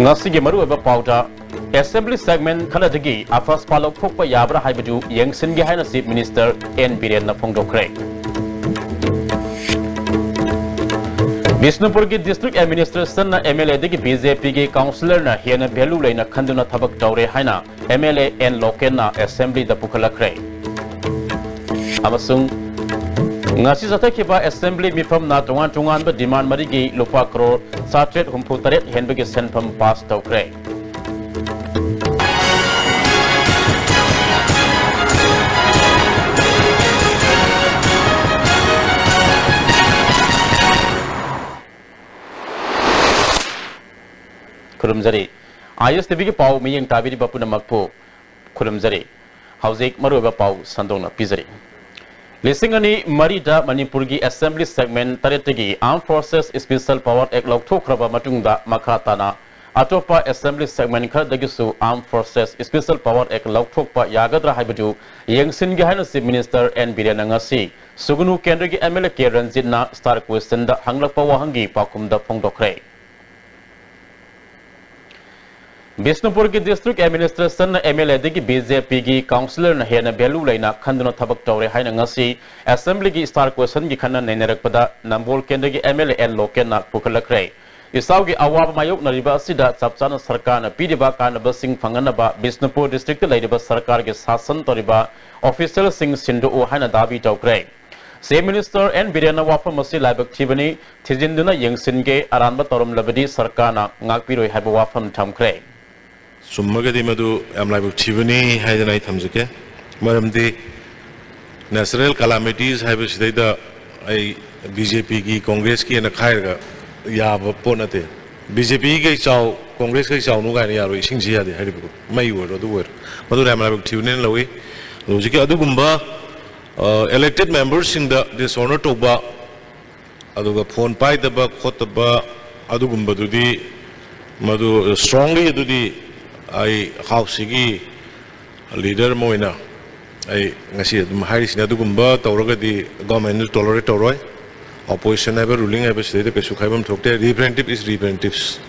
ngasi maru ba pauta assembly segment khaladagi afas palok thokpa yabra haibadu yengsin ge haina chief minister N Biren na phongdokre Bishnupur ki district administration na MLA dagi BJP ki councillor na hena value leina khanduna thabak tawre haina MLA N Loken na assembly da pukhalakre amasung ngasi sathakhiba assembly mifam na tungan ba demand marigi lupa crore satret humpu taret henbagi senfam pass tawkre Kurumjari ISTV ki pau miyeng tabiri bapuna makpo kurumjari hauzik maruba pau sandongna pizari Lisingani Marida Manipuri ki assembly segment taretigi Armed Forces Special Power Act lokthokraba matungda makhatana atopa assembly segment khadagisu Armed Forces Special Power Act lokthokpa yagadra haibadu yengsin ge haina chief minister N Biren ngasi sugunu kendra ki MLA K Ranjit na star question da hanglakpa wahangi pakumda phongdokre Bishnupur ki district administration na MLA dagi BJP ki councillor na hena value leina khanduna thabak tawre haina ngasi assembly ki star question gi khanna nainarakpada nambol kendra ki MLA N Loken na pukhalakre isaw gi awab mayok na riba asida chapchana sarkar na pidiba kanaba sing phanganaba Bishnupur district laiba sarkar ge sasan toriba official sing sindu o haina dabi tawkre Chief Minister N Biren wafam masi laibak thibani thijinduna yengsin ge aranba torom labadi sarkar na ngakpiroi haiba wafam thamkre Summagadi madu amlaibu chivani haidanai thamjake maramdi natural calamities haibu sidaida ai BJP ki Congress ki na khairga yaba ponate BJP ki chaw Congress ki chaw nu ga ni yaro isingji yade haibu mai wor du wor madu amlaibu chivani lawi lojike adu gumba elected members in the dishonor toba aduga phone pai daba khotaba adu gumba dudi madu strongly dudi I house gi leader moina I ngasi dum haris na dugumba tawraga di government tolerate tawroi opposition ever ruling ever state ke sukhaibam thokte representative is representatives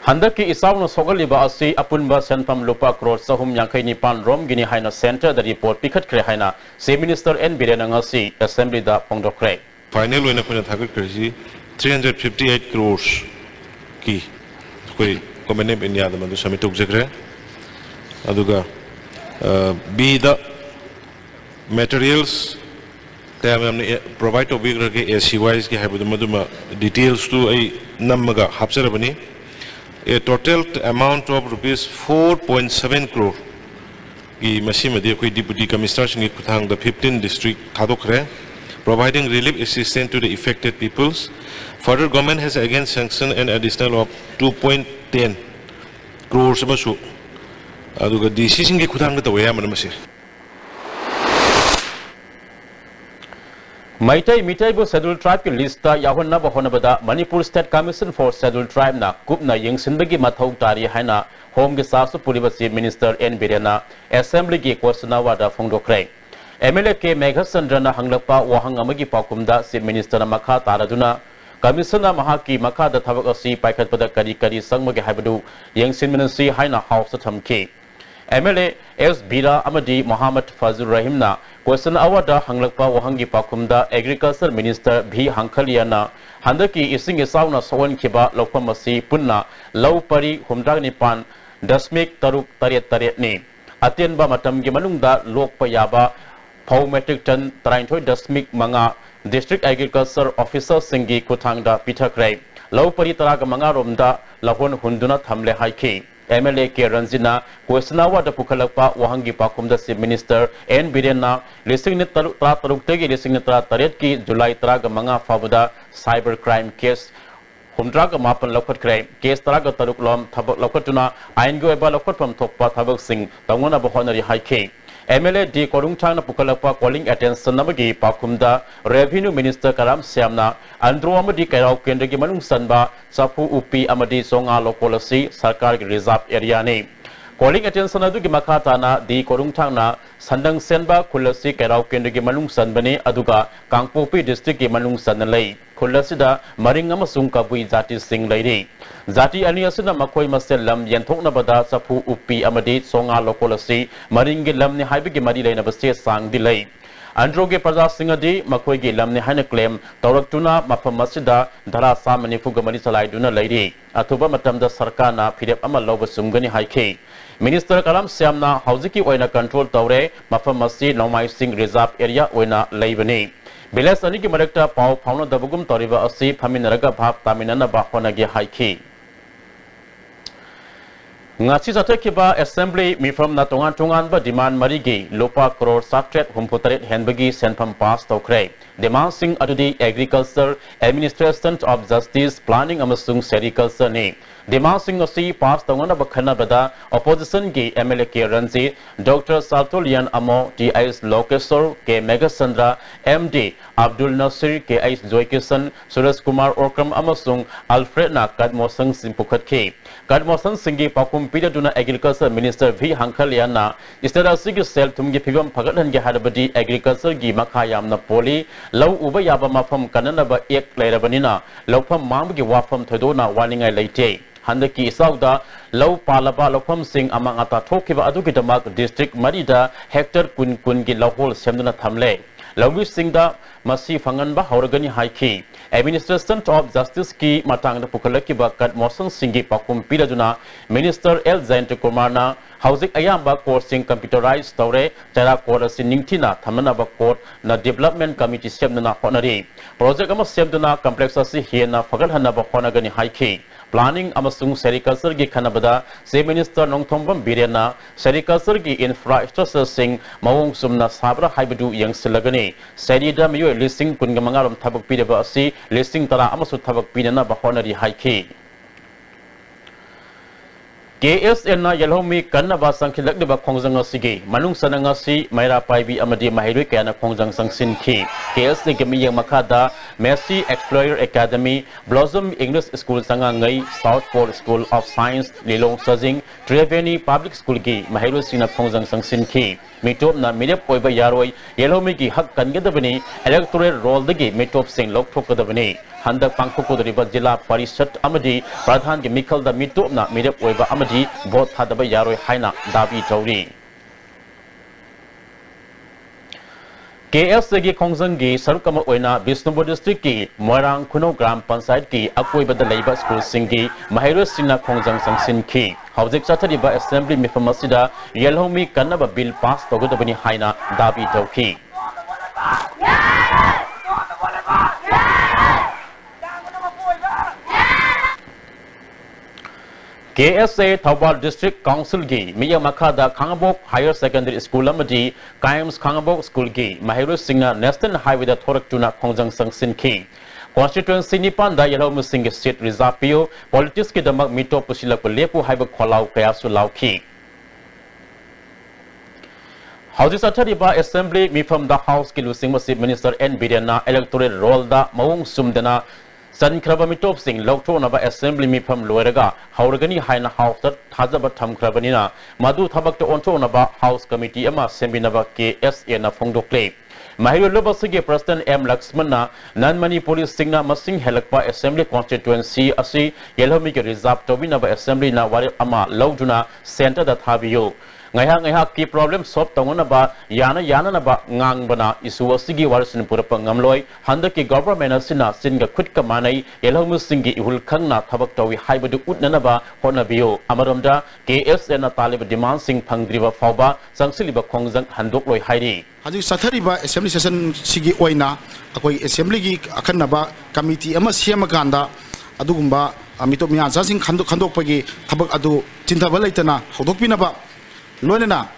Handaki isawna sogaliba asi apunba senpam lupa crore sahum yankai nipan rom gini haina center the report pikhat kre haina chief minister N Biren ngasi assembly da phongdokre final wena khona thagak kresi 358 crores ki koi komene benya da mandu sami tuk jagre aduga b the materials tam amne provide to big ke ACYs ki habu maduma details to ai namaga hapsarabani a total amount of rupees 4.7 crore ki masimadi koi deputy commissioner singi kuthang the 15 district thadokre providing relief assistance to the affected peoples. Further, government has again sanctioned an additional of 2.10 crores. Aduga decision ki khudang ta waya man masir. Mitai bo scheduled tribe ki lista yahonna bahona bada Manipur State Commission for Scheduled Tribe na kupna yengsin bagi mathau tari haina home gi sasu puriba chief minister N Biren assembly ki question wada phongdokre. MLA K Meghasandra na hanglakpa wahang amagi pakumda chief minister na makha taraduna Commissioner Mahaki Makada Thabak asi paikhat pada kari sangmage haibadu yengsin minasi haina house thamki MLA S Bira Amadi Muhammad Fazul Rahim na question awada hanglakpa wahangi pakumda agriculture minister B Hankhaliana handaki ising isauna sawan khiba lokpam asi punna law pari humdrag nipan dasmik taruk taret ni atenba matam gi manungda lokpa yaba Pau metric ton 3.manga district agriculture officer singi kuthangda pithakrai law pari taraga manga romda lahon hunduna thamle haiki MLA K Ranjina questionawa da pukhalakpa wahangi pakumda chief minister N Biren na lising ni taruk tegi lising ni taret ki July taraga manga fabuda cyber crime case humdraga mapan lokhat krai case taraga taruk lom thabak lokhatuna ain go eba lokhat pam thokpa thabak sing tangona bahonari haiki MLA D Korungchang na pukalakpa calling attention namagi pakumda revenue minister Karam Siamna andro amadi kairaw kendra gi manung sanba sapu upi amadi songa lokolasi sarkar gi reserve area ni calling attention adugi makatana di korungthangna sandang senba khulasi kerau kendugi manung sanbani aduga Kangpopi district ki manung sanlai khulasida maring amasung kabui jati sing lairi jati ani asina makoi masel lam yenthokna bada sapu upi amadi songa lokolasi maring gi lamni haibigi mari leina baste sang dilai Androge Praja Singadi, Makoigi Lamni Hana claim, Tauratuna, Mapamasida, Dara Samani Fugamani Salaiduna lady, Atuba Matamda Sarkana, Pidep Amalova Sumgani Haike. Minister Kalam Siamna, Hauziki Oina Control Taure, Mapamasi, Nomai Sing Reserve Area Oina Laibani. Bilas Aniki Marekta Pau Pauna Dabugum Toriva Asi, Paminaraga Bhab Taminana Bahonagi Haike. Ngasi Kiba Assembly Mifram Natongan Tungan ba demand marigi Lopa Crore Subtret Humputaret Henbagi Senpam Pass Tokre. Demand Sing Adudi Agriculture Administration of Justice Planning Amasung Sericulture ne. Demand Sing Osi Pass Tongana Bakana Bada Opposition Gi MLA K Ranzi Dr. Saltolian Amo T.I.S. Lokesor K Megasandra MD Abdul Nasir K.I.S. Zoykisan Suresh Kumar Orkram Amasung Alfred Na Kadmosang Simpukat K. Kadmosang Singi Pakum Pida Duna Agriculture Minister V. Hankaliana Istera Sigi Sel Tumgi Pigam Pagatan Gahadabadi Agriculture Gi Makayam Napoli Low Uba Yaba Mafam Kananaba Ek Lairabanina Lopam Mamgi Wafam Todona Waninga Late Handaki Sauda Low Palaba Lopam Sing among Ata Tokiba Adukidamak District Marida Hector Kun Kungi Lahol Semduna Tamle Lawi Singda Masi Fanganba Horagani Haiki Administration of Justice Ki Matang the Pukalaki Bakat Mosan Singi Pakum Pidaduna Minister El Zaint Kumana Housing Ayamba Coursing Computerized Tore Tara Kora Siningtina Tamanaba Court na Development Committee Semduna Honari Project Amos Semduna Complexasi Hiena Fagalhanaba Honagani Haiki Planning Amasung Sericulture Gi Kanabada Se Minister Nongtombam Birena Sericulture Gi Infrastructure Sing Mawung Sumna Sabra Haibedu Yang Silagani Serida Mayo Listing Kungamangaram Tabak Pidaba Si Listing Tara Amasu Tabak Pinana Bahonari Haiki KSN na Yelhomi Kanaba Sankilak de Bakongjang Sigi, Manung Sanangasi, Maira Paibi Amadi Mahiri Kana Kongjang Sangsin Ki, KS de Gami Makada, Messi Explorer Academy, Blossom English School Sangangai, Southport School of Science, Lilong Sazing, Treveni Public School Gi, Mahiru Sina Kongjang Sangsin Ki, Mitop na Midep Oiba Yaroi, Yelhomi Gi Hak Kangadabani, Electoral Roll the Gi, Mitop Sing Lok Tokadabani. Handak Pangkoko the River Jilla Parishat Amadi, Pradhan Mikal the Mitopna, Midep Oiba Amadi, both Hadaba Yaroi Haina, Dabi Tauri. KS Segi Kongzangi, Sarukama Oina, Bisnobo District Ki, Moirang Kuno Gram Pansai Ki, Akoiba the Labor School Singi, Mahiro Sina Kongzang Sangsin Ki, Housing Satariba Assembly Mifamasida, Yelhomi Kanaba Bill Pass Togodabani Haina, Dabi Tauki. KSA Thawbal District Council Gi Miyamakada Kangabok Higher Secondary School Amadi Kaims Kangabok School Gi Mahiru Singha National Highway the Thorak Tuna Kongjang Sangsin Ki Constituency Nipanda Yellow Musing State Rizapio Politics Ki Damak Mito Pusila Lepu Highway Kolau Kayasu Lau Ki Housing Satariba Assembly Me from the House Kilusing Masib Minister N. Bidena Electoral Roll da Maung Sumdena San Krabamitop Sing Loktonaba Assembly Me from Loeraga, Hauragani Haina House that Hazabatam Krabanina, Madu Tabak to Ontonaba House Committee Emma Sembinava KSA na Fondo Clay. Mahiro Lobasigi President M. Laxmana, Non Manipuri Singna Masing Helakpa Assembly Constituency Asi, Yelhomika Reserve Tobinaba Assembly na Wari Ama Lauduna Center that Havio. Ngayha ki problem solve tongona ba yana na ba ngang bana isu asigi warsin purapa ngamloi handaki government asina singa khut ka manai yelhomu singi ihul khangna thabak tawi haibadu utnana ba hona bio amaromda KSN na talib demand sing phangdriba fawba sangsiliba khongjang handok loi hairi Haju sathariba assembly session sigi oina akoi assembly gi akhanaba committee ama siama ganda adugumba mitop miya jasing khandok pagi thabak adu chintaba laitana hodokpinaba Loina,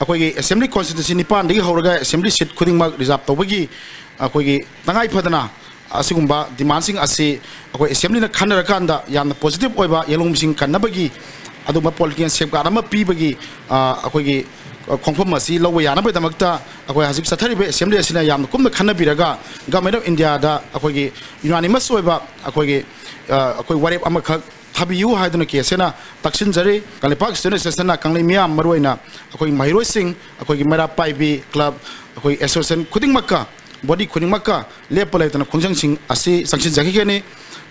Akogi Assembly Constituency Nipan, the Horaga Assembly seat Kuding Mark Reserve Tobagi, Akogi Tangai Padana, Asumba, demanding a say, Assembly na Kanarakanda, Yan positive Oiba, Yellow Sing Kanabagi, Aduma Politician Safegarama Pibagi, Akogi Conformacy, Lowayana Damakta, Akoy Hazip Satari Assembly Asina Yam, Kum the Kanabiraga, Government of India, Akogi, unanimous Oiba, Akogi, Akoy Warep Amaka. थाबियु हाइदुना केसेना तक्सिन जरे कलेपाक student association ना कंगले मियाम मरुइना अखोई महिरोइ सिंह अखोई मेरा पाइबी club अखोई association खुदिंग मक्का body खुदिंग मक्का लेप लेतना खोंजंग सिंह असि संगसिन जगिगेने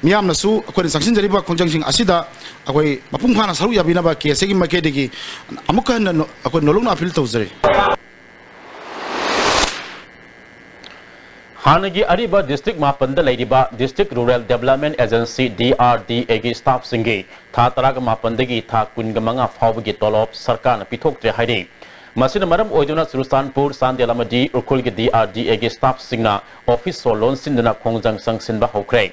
मियाम नसु अखोई संगसिन जरिबा खोंजंग सिंह असिदा अखोई मपुंग फाना सरु याबिनाबा केसेगी मकेदेगी अमुका अखोई नोलुना अपील तौजरे हानगी अरिबा डिस्ट्रिक्ट मापन लेरिबा district rural development agency DRDA की स्टाफ सिंगे था तराग मापन दगी था कुनग मंगा फावगी तोलोब सरकार न पिथोक्त्रे हाइरे मसिन मरम ओइदुना सुरसानपुर सांदेल अमदी उरखुल की DRDA की स्टाफ सिंगना ऑफिस सोलोन सिंदना खोंजंग संगसिनबा हौख्रे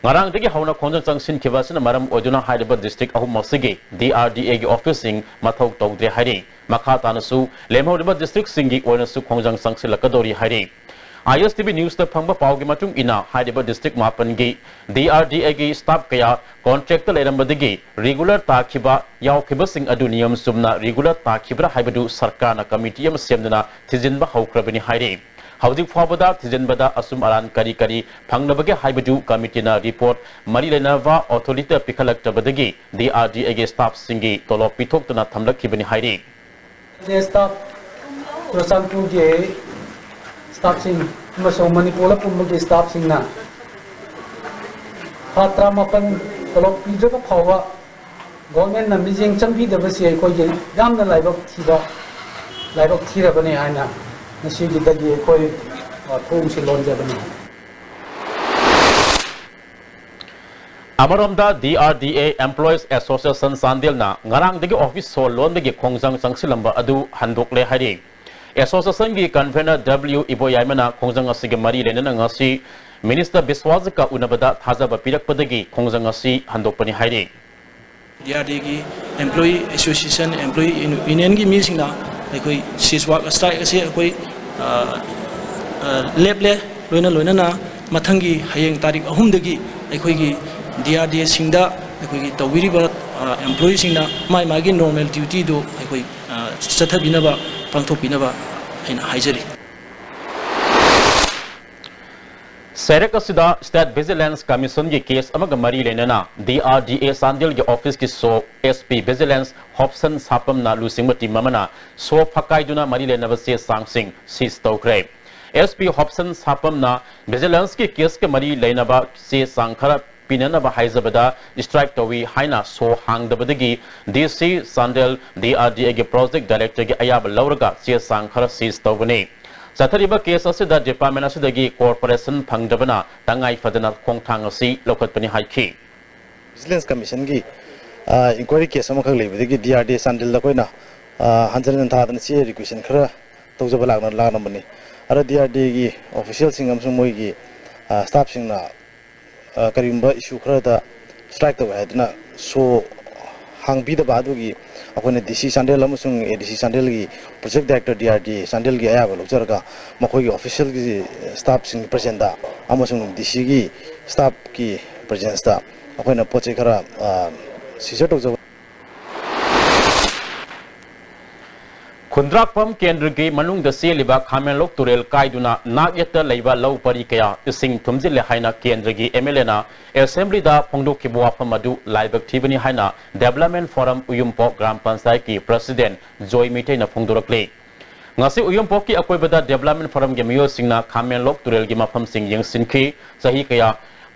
ngarang dagi hauna khonjang changsin khibasina maram oiduna hairiba district ahum masigi DRDA gi officing mathau tawdre hairi makha tanasu lemhoriba district singi oinasu khonjang changsil lakadori hairi ISTV news ta phangba pawgi matung ina hairiba district mapan gi DRDA gi staff kaya contract lerambadagi regular takhiba yaukibasing adu niyam sumna regular takhibra haibadu sarkarna committee am semdana thijinba haukrabani hairi Haudik Fabada, Tizenbada, Asum Aran Kari Kari, Pangnabage Haibadu, Committee report, Marilenava, Authority Pikalak Tabadagi, DRDA staff singi, Tolo Pitok to Natamla Kibani Hairi. The staff, Rosantu staff sing, Maso Manipura Pumaki staff sing na. Patra Mapan, Tolo Pijaka Power, Government Namizing Champi, the Vessi, Yam the Live of Tiba, Live of Tirabani Haina. Nasi kita di koi thum silon jabani. Amaramda DRDA Employees Association Sandil na ngarang dagi office so loan dagi khongjang sangsilamba adu handokle hari. Association gi convener W Iboyaimana khongjang asigi mari lenana ngasi Minister Biswazika unabada thajaba pirakpadagi khongjang asi handokpani hari. DRDA gi Employee Association Employee Union gi meeting na अखोई सीजवाक strike असे अखोई लेपले लोइना ना मथंगी हयेंग तारीख अहुमदगी अखोई DRDA सिंगदा अखोई तौबिरिबा employee सिंगना माई मागी normal duty दो अखोई चथबिनबा पांथोपिनबा हैना हाइजरी Serak asida State Vigilance Commission की केस अमग मरी लेना DRDA सांदिल के ऑफिस की सो SP Vigilance Hobson सापम ना लुसिंगमती ममना सो फकाइदुना मरी लेना बसे सांगसिंग सीज तौक्रे SP Hobson सापम ना Vigilance के केस के मरी लेना बा से सांखरा पिनना बा हाइजबदा स्ट्राइक तवी हाइना सो हांगदबदगी DC सांदिल DRDA के प्रोजेक्ट डायरेक्टर के अयाब लौरगा से सांखरा seize तौबने Sathariba case asida department asidagi corporation phangdabana tangai fadana khongthang asi lokhatpani haiki Vigilance Commission gi inquiry case amakha lebidagi DRDA sandil da koina hanjaran thadan si requisition khara tawjaba lagna bani ara DRDA gi official sing amsung moi gi staff sing na karimba issue khara da strike tawa hadna so hangbi da badugi अपने DC Sandel अमसुंग DC Sandel की project director DRDA Sandel की आया बोलो चरका मकोई की official की staff सिंग present दा अमसुंग DC की staff की प्रेजेंस दा अपने पोचे खरा सीजर टोक खुंद्राकपम केंद्र की मनुंग द सेलिबा खामेलोक तुरेल काइदुना नागयत लेबा लौ परि कया इसिंग थुमजिले हाइना केंद्र की MLA ना असेंबली दा फोंगदो की बुआफम अदु लाइबक थिबनी हाइना डेवलपमेंट फोरम उयुमपो ग्राम पंचायत की प्रेसिडेंट जॉय मिटे ना फोंगदोरकले ngasi uyompok ki akoibada development forum ge miyo singna खामेलोक तुरेल की मफम सिंग यंगसिनखि सही कया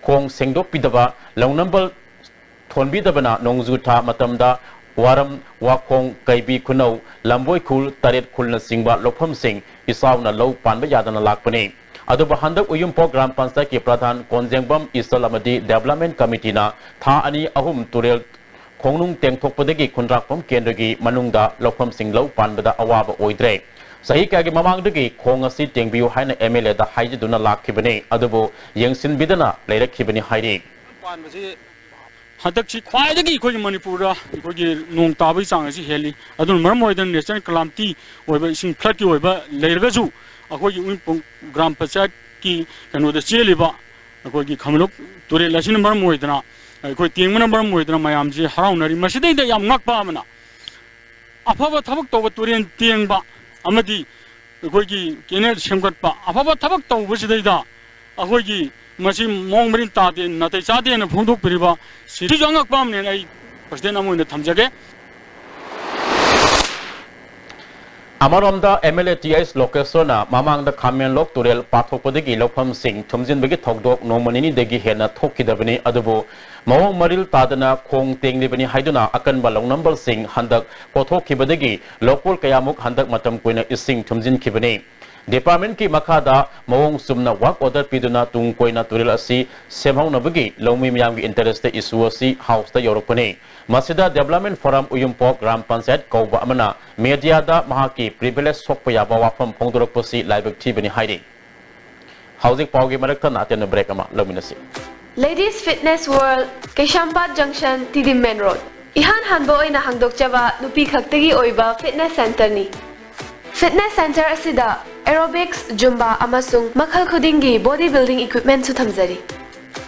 खोंग सेंगदोक पिदबा लौनंबल थोनबिदबना नोंगजुथा मतमदा वारम वाखोंग कैबी खुनौ लंबोय खुल तरेत खुलना सिंगबा लोफम सिंग इसावना लौ पानबा यादना लाकपने अदुबा हंदक उयुमपो ग्राम पंचायत के प्रधान कोंजेंगबम इसलमदी डेवलपमेंट कमिटी ना था अनि अहुम तुरेल खोंगनुंग तेंगथोकपदगी खुंद्राकपम केंद्र की मनुंगदा लोफम सिंग लौ पानबदा अवाबा ओइद्रे सही कागे ममांगदगी खोंग असि तेंगबियु हाइना MLA दा हाइजदुना लाखिबने अदुबो यंगसिनबिदना लेरखिबनि हाइरे हदक खाई अखोई मनपुर अखोई नों ताब चांग हेली मरम नेशनल कलामिटी फ्लड की लेरगू अखोई ग्राम पंचायत की कनोद चेलीब अखोई खमलोक तुरेल मरम अखोई तेंगना मरम मैम से हराउनरी मसीदना अफब थबक तब तुरेन तेंब अखोई केनेल सेमगट अफब थबक तब अखोई मसी मोंग मरिन तादे नते चादे न फोंदोक पिरिबा सिरि जंगक पामने आई प्रेसिडेंट अमोइन थमजगे अमरमदा एमएलए टीएस लोकेशना ममांग खामेन लोक तुरेल पाथोपदगी लौफम सिंह थुमजिनबगी थोकदोक नोमनिनी दगी हेना थोकिदबनी अदुबो मवोंग मरिल तादना खोंग तेंगलिबनी हाइदुना अकनबा लौनंबल सिंह हंदक पोथोखिबदगी लोकल कयामुक हंदक मतम कुइना इसिंग थुमजिनखिबनी डिपार्टमेंट की मखादा मवोंग सुमना वर्क ऑर्डर पिदुना तुंग कोइना तुरेल असि सेमहौनबगी लौमी मियामगी इंटरेस्ट इशू असि हाउस ता योरकपनी मसिदा डेवलपमेंट फोरम उयुमपोक ग्राम पंचायत कौबा अमना मीडिया दा महाकी प्रिविलेज सोकप याबा वाफम फोंदोरकपसि लाइबक थीबनी हाइदे हाउसिंग पाउगी मरकता नातेन ब्रेक अमा लौमिनसि Ladies Fitness World Keshambat Junction Tidim Main Road Ihan hanbo oina hangdokchaba nupi khaktagi oiba fitness center ni Fitness center asida aerobics zumba amasung makhal khudingi bodybuilding equipment su thamjari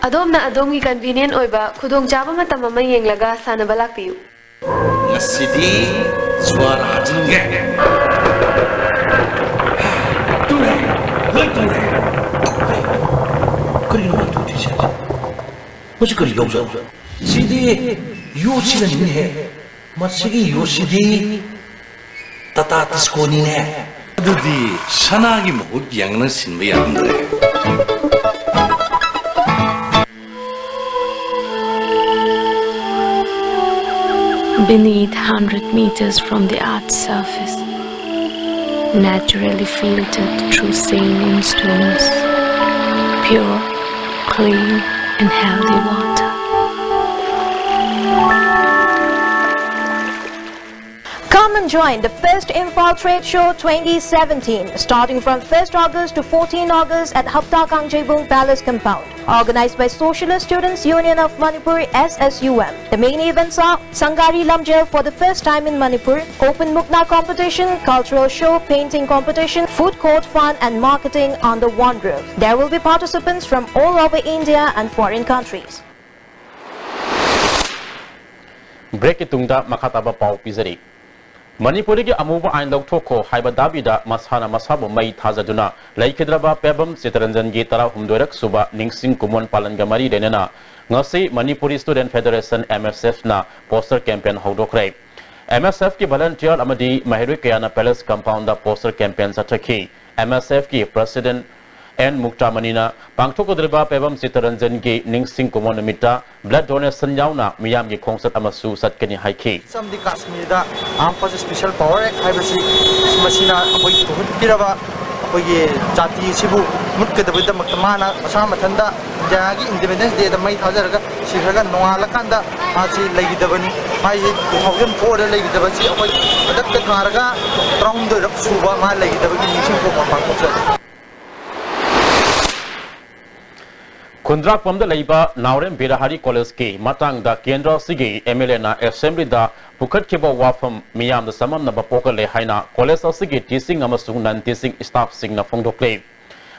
adomna adongi convenient oiba khudong chaba matam ama yenglaga sanaba lakpiu ngasidi swara hajinge ture lai ture kari no tu ti cha muझे kari yau za sidi yo chila ni hai masigi yo sidi tata tisco ni ne adudi sanagi mahut yangna sinba yamdre Beneath 100 meters from the Earth's surface, naturally filtered through saline stones, pure, clean and healthy water. Come and join the first Imphal Trade Show 2017, starting from 1st August to 14 August at Hapta Kangjebung Palace Compound. Organized by Socialist Students Union of Manipuri SSUM. The main events are Sangari Lamjel for the first time in Manipur, Open Mukna competition, cultural show, painting competition, food court fun and marketing under one roof. There will be participants from all over India and foreign countries. Break it tungda makataba pau pizari. Manipuri ki amuba ain lokthoko haiba dabida masana masabu mai thazaduna laikhidraba pebam sitaranjan gi tara humdorak suba ningsing kumon palan gamari denena ngasi Manipuri Student Federation MSF na poster campaign hodokre MSF ki volunteer amadi Mahiri Kayana Palace compound da poster campaign sathaki MSF ki president N Mukta Manina Pangthokodriba pebam sitaranjan gi ningsing kumon mita blood donation yauna miyam gi khongsat amasu satkani haiki Samdi Kashmir da ampa special power haibasi machina apoi tuhut kiraba apoi jati sibu mutkadabida maktamana asama thanda jagi independence day da mai thajaraga siraga noala kanda asi legidabani mai 2004 da legidabasi apoi adak tharaga round do suba ma legidabagi ningsing kumon pangthoksa Kundrak Pamda Laiba Nauren Birahari College ki Matang da Kendra Sigi MLA na Assembly da Pukat Kiba Wafam Miyam da Samam na Bapokale Haina College Sigi teaching amasung nan teaching staff sing na Fongdokle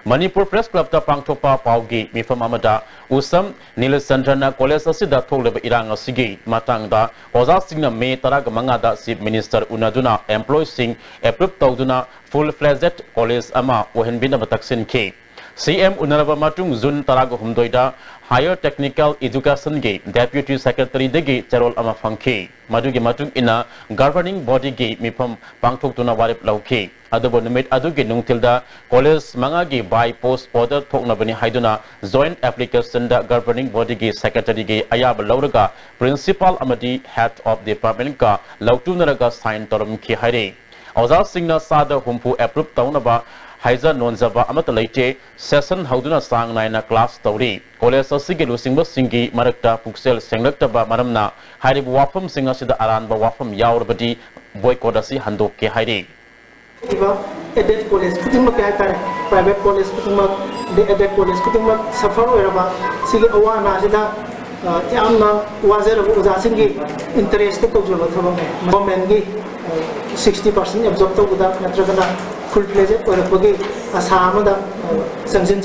Manipur Press Club da Pangtopa Paugi Mifam Amada Usam Nilasandra College Asida Toleba Irang Sigi Matang da Oza Sing na May Taraga Mangada Chief Minister Unaduna Employee Sing approved Tauduna full-fledged college ama Ohenbina Bataksin K CM Unaraba Matung Zun Tarago Humdoida Higher Technical Education Gate Deputy Secretary Degi Cherol Amafanki Madugi Matung Ina Governing Body Gate Mipam Pangtok Tuna Warip Lauki Adabonamit Adugi Nungtilda College Mangagi by Post Order Toknabani Haiduna Joint Application da Governing Body Gate Secretary Gate Ayab Lauraga Principal Amadi Head of Department Ka Lautunaraga Sign Torum Ki Hari Oza Singna Sada Humpu Approved Taunaba Haiza Nonzaba Amatalaite Session Hauduna Sang Naina Class Tori College Sigi Lusingba Singi Marakta Puxel Sengaktaba Maramna Harib Wafam Singasida Aranba Wafam Yaurbadi Boykodasi Handoke Hari Added college Kutima private college Kutima the added college Kutima Safar Veraba Sigi Awana Sida Yamna Wazir Uzasingi interested to Jobatamengi 60% absorbed to the Natragana full-fledged or a Pogi Asamada Sanjin.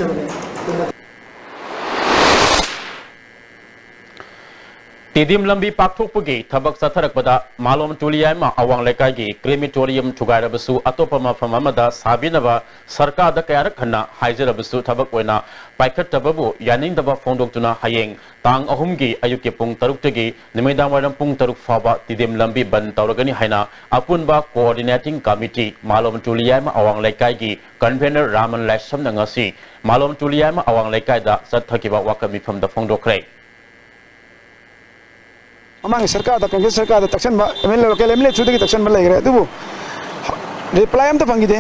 Tidim lambi pakthokpagi thabak satharakpada malom tuliyama awang lekagi crematorium thugarabasu atopama famamada sabinaba sarkada kayarak hanna haijarabasu thabak oina paikhattababu yaningdaba fongdoktuna hayeng tang ahumgi ayuki pung taruktagi nimidang waram pung taruk faba tidim lambi ban tauragani haina apunba coordinating committee malom tuliyama awang lekagi convener Raman Lasham ngasi malom tuliyama awang lekaida sathakiba wakami from the fongdokre Amang सरकार दा कांग्रेस सरकार दा तक्सन MLA local MLA through दी तक्सन बल लेगरे दुबु reply हम त फंगिदे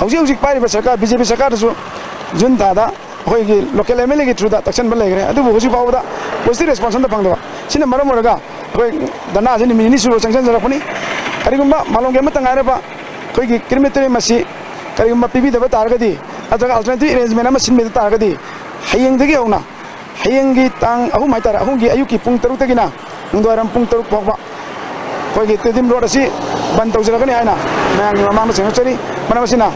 हौजी हौजी पारिबा सरकार बीजेपी सरकार सु जुन दादा होइगी लोकल एमएलए की थ्रू दा तक्सन बल लेगरे दुबु हौजी पावदा पोस्टी रेस्पॉन्स हम त फंगदवा सिने मरम मोरगा होइ दना जनि मिनि सुरो संसन जरपनि करिगुम्बा मालोंगे मत ngairaba होइगी क्रिमेटरी मसी करिगुम्बा पीबी दबा तारगदी अतगा अल्टरनेटिव अरेंजमेंट अमा सिनमे तारगदी हयेंग दगी औना हयेंगी तांग अहु माइतार अहुंगी अयुकी पुंग तरुक तगिना Nungguaram pung teruk pokok, kau gitu tim luar sih bantu jelakan ni aina, memang memang macam macam ni, mana macam na,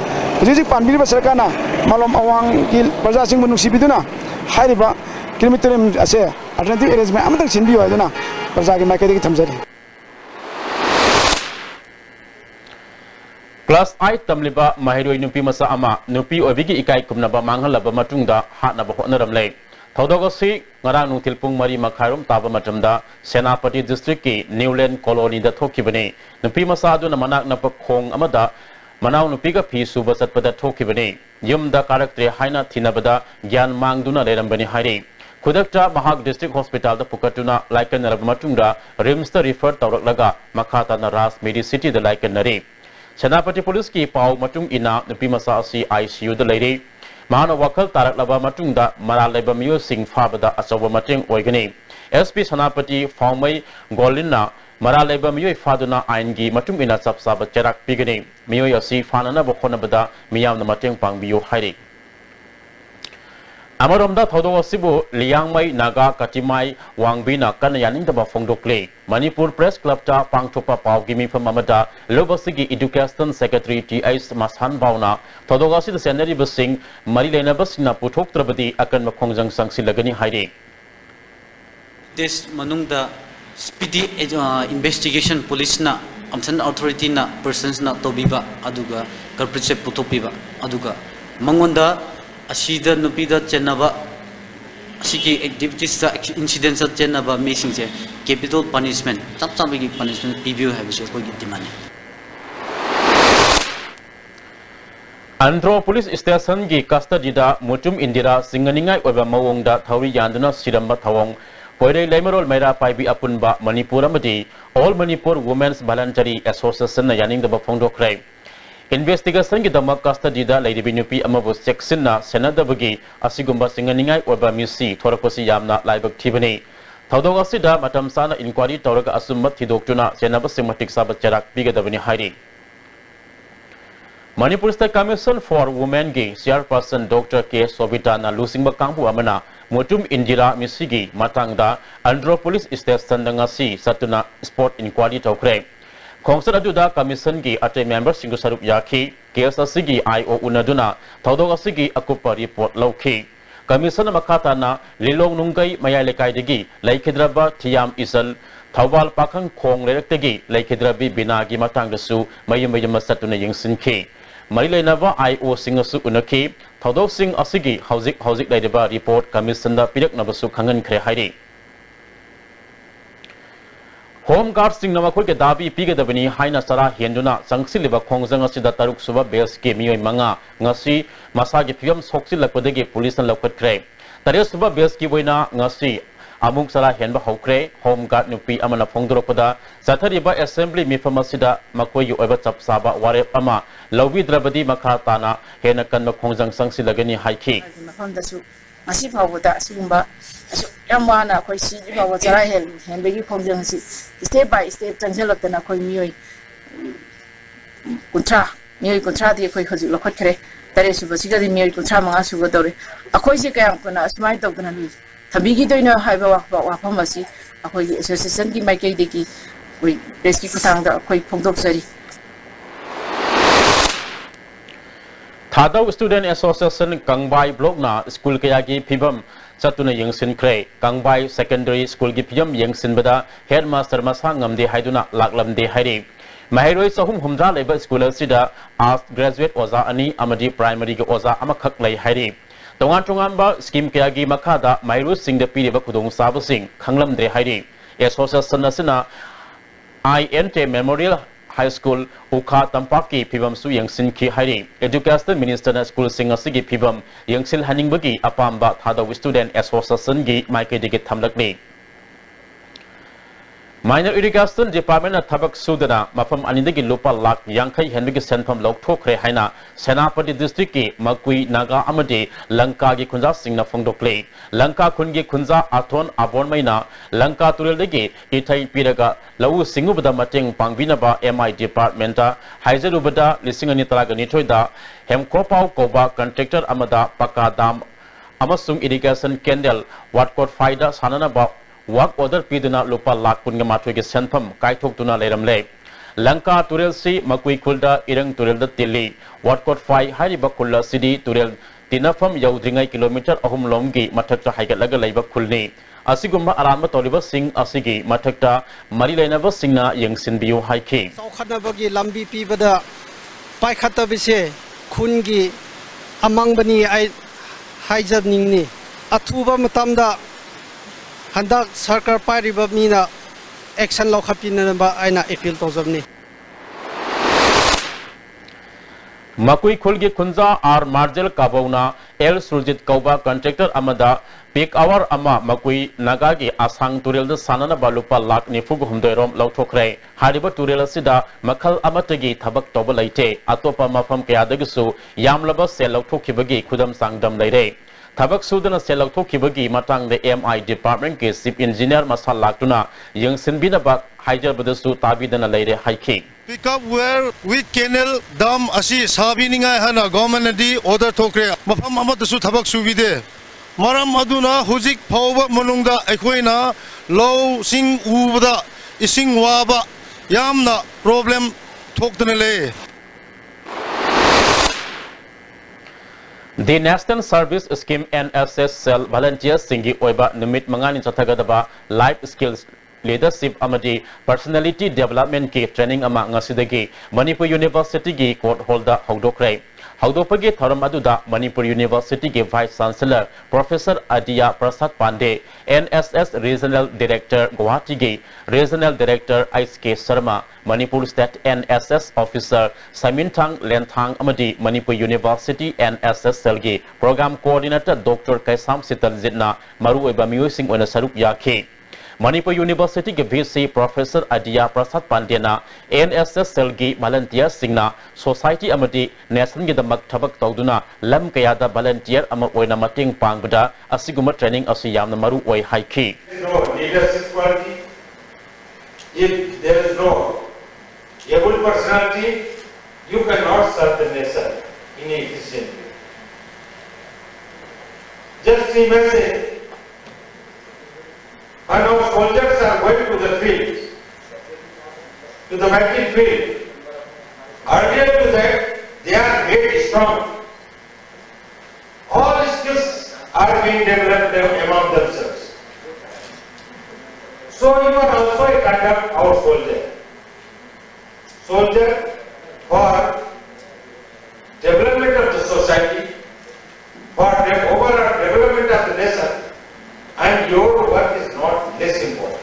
jadi pandiri masyarakat na, malam awang kil perjalanan sing menusi itu na, hari ba kilometer asyik, alternatif arrangement, amat tak sini biar itu na, perjalanan mereka itu terjadi. Class I tamliba mahiroi nupi masa ama nupi obigi ikai kumnaba manghal laba matungda hat naba honaram lay. Thodogasi ngarang nung tilpung mari makharum taba matamda Senapati district ki Newland colony da thokibani nupi masadu na manak na pakhong amada manaw nupi ka phi suba satpada thokibani yumda karaktre haina thinabada gyan mangduna lerambani hairi khudakta mahak district hospital da pukatuna laikan rabmatungda rims da refer tawraklaga makhata na ras medicity da laikan nari Senapati police ki pau matung ina nupi masa asi ICU da leiri Mahana wakal tarak laba matungda maralaiba miyo sing fabada asawa mating oigani. SP Senapati Faumai Golina maralaiba miyo faduna aingi matung ina sapsaba cherak pigani. Miyo yasi fanana bokona bada miyam na mating pang biyo hairi. Amaromda thodo sibu Liangmai Naga Katimai Wangbina Kanayaning daba fongdokle. Manipur Press Club ta pangthopa pau gimi famamada Lobasigi Education Secretary T.S. Mashan Bauna Thodogasi the Senary Basing Marilena Basina Putok Trabadi akan makongjang sangsilagani hairi. This manungda speedy investigation police na amsan authority na persons na tobiba aduga culprit putopiba aduga mangonda asida nupida chenaba asiki activities sa incidents at chenaba missing je capital punishment chapchambagi punishment review have se koi demand Andhra Police Station gi custody da mutum indira singaningai oba mawongda thauri yanduna siramba thawong poire lemerol maira paibi apunba Manipur amadi All Manipur Women's Voluntary Association na yaning da bafongdo krai Investigation ki damak custody da lady binupi amabu section na senada bagi asigumba singaningai oba misi thorakosi yamna laibak thibani thodogasi da matam sana inquiry tawraga asummat thidoktuna senaba sematik sabat cherak bigadabani hairi Manipur State Commission for Women gi chairperson Dr. K. Sobita na lusingba kangbu amana mutum indira misigi matangda Andhra Police Station ngasi satuna sport inquiry tawkre Kongsar aduda commission gi ate member singu sarup yaki case asigi IO unaduna thodog asigi akupa report lauki commission makata na lilong nungkai maya lekai degi laikhidraba thiam isal thawal pakhang khong lerektegi laikhidrabi binagi matang dasu mayam satuna yingsinki marilena IO singasu unaki thodog sing asigi hauzik laideba report commission da pirak nabasu khangan khre hairi Home Guard sing nama khol ke dabi pigadabani haina sara henduna sangsiliba khongjang asida taruk suba base ke miyoi manga ngasi masa gi phigam soksilakpadagi police na lokhat kre tare suba base ki boina ngasi amung sara henba hokre Home Guard nupi amana phongdoropada sathariba assembly mifamasida makoi oiba chapsaba warep ama lobi drabadi makha tana hena kan khongjang sangsilagani haiki masih fawuda sumba yamana koi si fawu jara hen begi khongjang si step by step changelak na koi mioi kuntra di koi khaju lokhat khare tare suba siga di mioi kuntra manga suga dore akoi si kayam kuna smai tok na ni thabigi doina haiba wa phamasi akoi association ki mai kai de ki koi rescue kutang da koi phongdok sari Thadau Student Association Kangbai Block na school kaya gi phibam chatuna yengsin kre Kangbai Secondary School gi phibam yengsin bada headmaster masa ngamde haiduna laklamde hairi Mahiroi sahum humdra leba school asida as graduate oza ani amadi primary gi oza amakhak lai hairi tongan ba scheme kaya gi makhada Mahiroi sing de piriba khudong sabu sing khanglamde hairi association asina INT Memorial High School Ukha Tampaki Pibam Su Yangsin Ki Hari Education Minister na School Singasigi Pibam Yangsil Haningbagi Apamba Thada Student Association Gi Maike Digi Thamlakni Minor Irrigation Department na Thabak Sudana Mafam Anindagi Lupa Lak Yangkai Henbigi Senpam Lok Thokre Haina Senapati District Ki Makui Naga Amadi Lanka Gi Kunja Singna Fongdokle Lanka Kungi Kunja Athon Abon Maina Lanka Turildagi Itai Piraga Lau Singubada Mateng Pangbinaba MI Department Haizerubada Lisingani Talagani Toida Hemkopau Koba Contractor Amada Pakadam Amasung Irrigation Kendall Watkot Faida Sananaba Work order Piduna Lupa Lak Pungamatugi Senpam Kaitok Tuna Leramle Lanka Turel Si Makui Kulda Irang Turel the Tili Watkot Fai Haribakula City Turel Tinafam Yaudringa kilometer Ahum Lomgi Matakta Haigalaga Laiba Kulni Asigumba Arama Toliva Singh Asigi Matakta Marilenava Singna Yang Sinbio Haiki Saukanabagi Lambi Pibada Paikata Bise Kungi Amang Bani Haijab Ningni Atuba Matamda Handak Sarkar Pariba Mina Action Lokapina Aina Appeal Tozomni Makui Kulgi Kunza R Marjel Kabona El Surjit Kauba Contractor Amada Peak Hour Ama Makui Nagagi Asang Turil the Sanana Balupa Lak Nifugu Humderom Lautokre Hariba Turil Sida Makal Amatagi Tabak Tobalaite Atopa Mafam Kayadagisu Yamlaba Selotokibagi Kudam Sangdam Lade Tabak Sudana Selotokibagi Matang the MI Department Case Chief Engineer Masal Laktuna Young Sinbinabak Hijar Badasu Tabidana Lade Haiki Pick up where we canal dam asi sabininga hana government di order thokre mafam amatasu thabak suvide maram aduna hujik phawba manungda ekhoina low sing ubada ising waba yamna problem thokdane le The National Service Scheme NSS Cell Volunteers Singi Oiba Numit Mangani Chathagadaba Life Skills Leadership Amadi Personality Development Ki Training Ama Ngasidagi Manipur University Gi Court Holder Haudokre Haudopagi Tharam Aduda Manipur University Gi Vice Chancellor Professor Adia Prasad Pandey NSS Regional Director Guwahati Gi Regional Director ISK Sharma Manipur State NSS Officer Samintang Lenthang Amadi Manipur University NSS Selgi Program Coordinator Dr. Kaisam Sital Zidna Maru Oiba Musing Ona Saruk Yaki Manipur University के VC Professor Adia Prasad Pandena NSS Selgi Volunteer Singna Society Amadi National Gidamak Tabak Tawduna Lam Kayada Volunteer Ama Oina Mating Pangbada Asiguma Training Asiyam Maru Oi Haiki. No leadership quality. If there is no able personality, you cannot serve the nation efficiently. Just imagine. And our soldiers are going to the field, to the battlefield. Earlier to that, they are made strong. All skills are being developed among themselves. So you are also a kind of our soldier. Soldier for development of the society, for the overall development of the nation. And your work is not less important.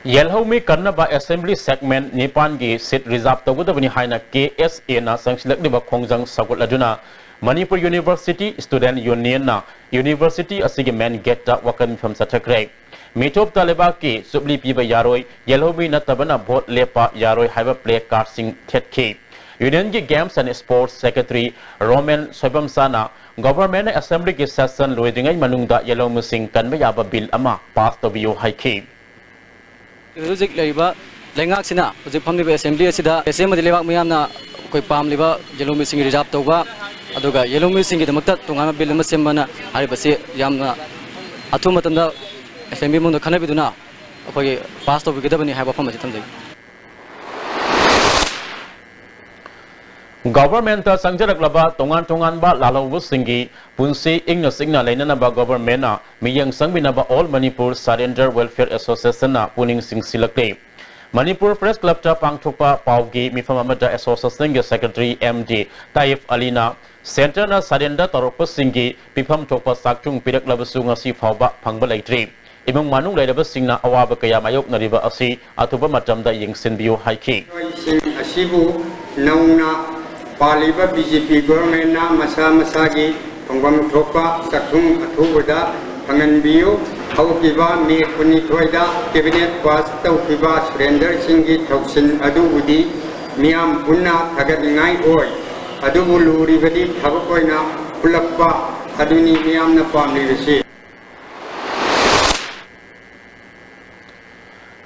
Yelhomi Karnaba Assembly Segment Nipangi Sit Reserve Togudabani Haina KSA na Sangsilakliba Kongjang Saguladuna Manipur University Student Union na University Asigi Men Getta Wakan from Satakre Mitop Talebaki Subli Piba Yaroi Yelhomi Natabana Bot Lepa Yaroi Haiba Play Card Sing Tetki Union Games and Sports Secretary Roman Soibam Sana Government Assembly ki session loidingai manungda yellow musing kan bayaba bill ama pass to bio haiki Music leiba lengak sina hojik phamni assembly asida SM dilewak miyamna koi pam liba yellow musing reserve toba aduga yellow musing gi damakta tungama bill ma sembana haribase yamna athu matamda assembly mungda khanabiduna akoi pass to bigidabani haiba pham ajitam jai Government Sangjaraklaba Tongan Tongan Ba Lalo Singi Punsi Igna Signa Lenanaba Government Miyang Sangbinaba All Manipur Surrender Welfare Association Puning Sing Silake Manipur Press Club Pangtupa Paugi Mifamamada Association Secretary MD Taif Alina Center na Surrender Taropa Singi Pipam Topa Saktung Pirak Labasunga Si Fauba Pangbalai Ibang Manung Ledaba Singna Awaba Kaya Mayok Nariba Asi Atuba Matamda Ying Sinbio Haiki Asibu Nauna Paliba BJP government na masa-masagi Pangbam Topa Saktung Atubada Panganbiyo Haukiba May Kunitoida Cabinet was Taukiba Surrender Singi Toksin Adubudi Miam Puna Tagaringai Oi Adubulu Rivadi Tabakoina Pulapa Aduni Miam Napam Rivasi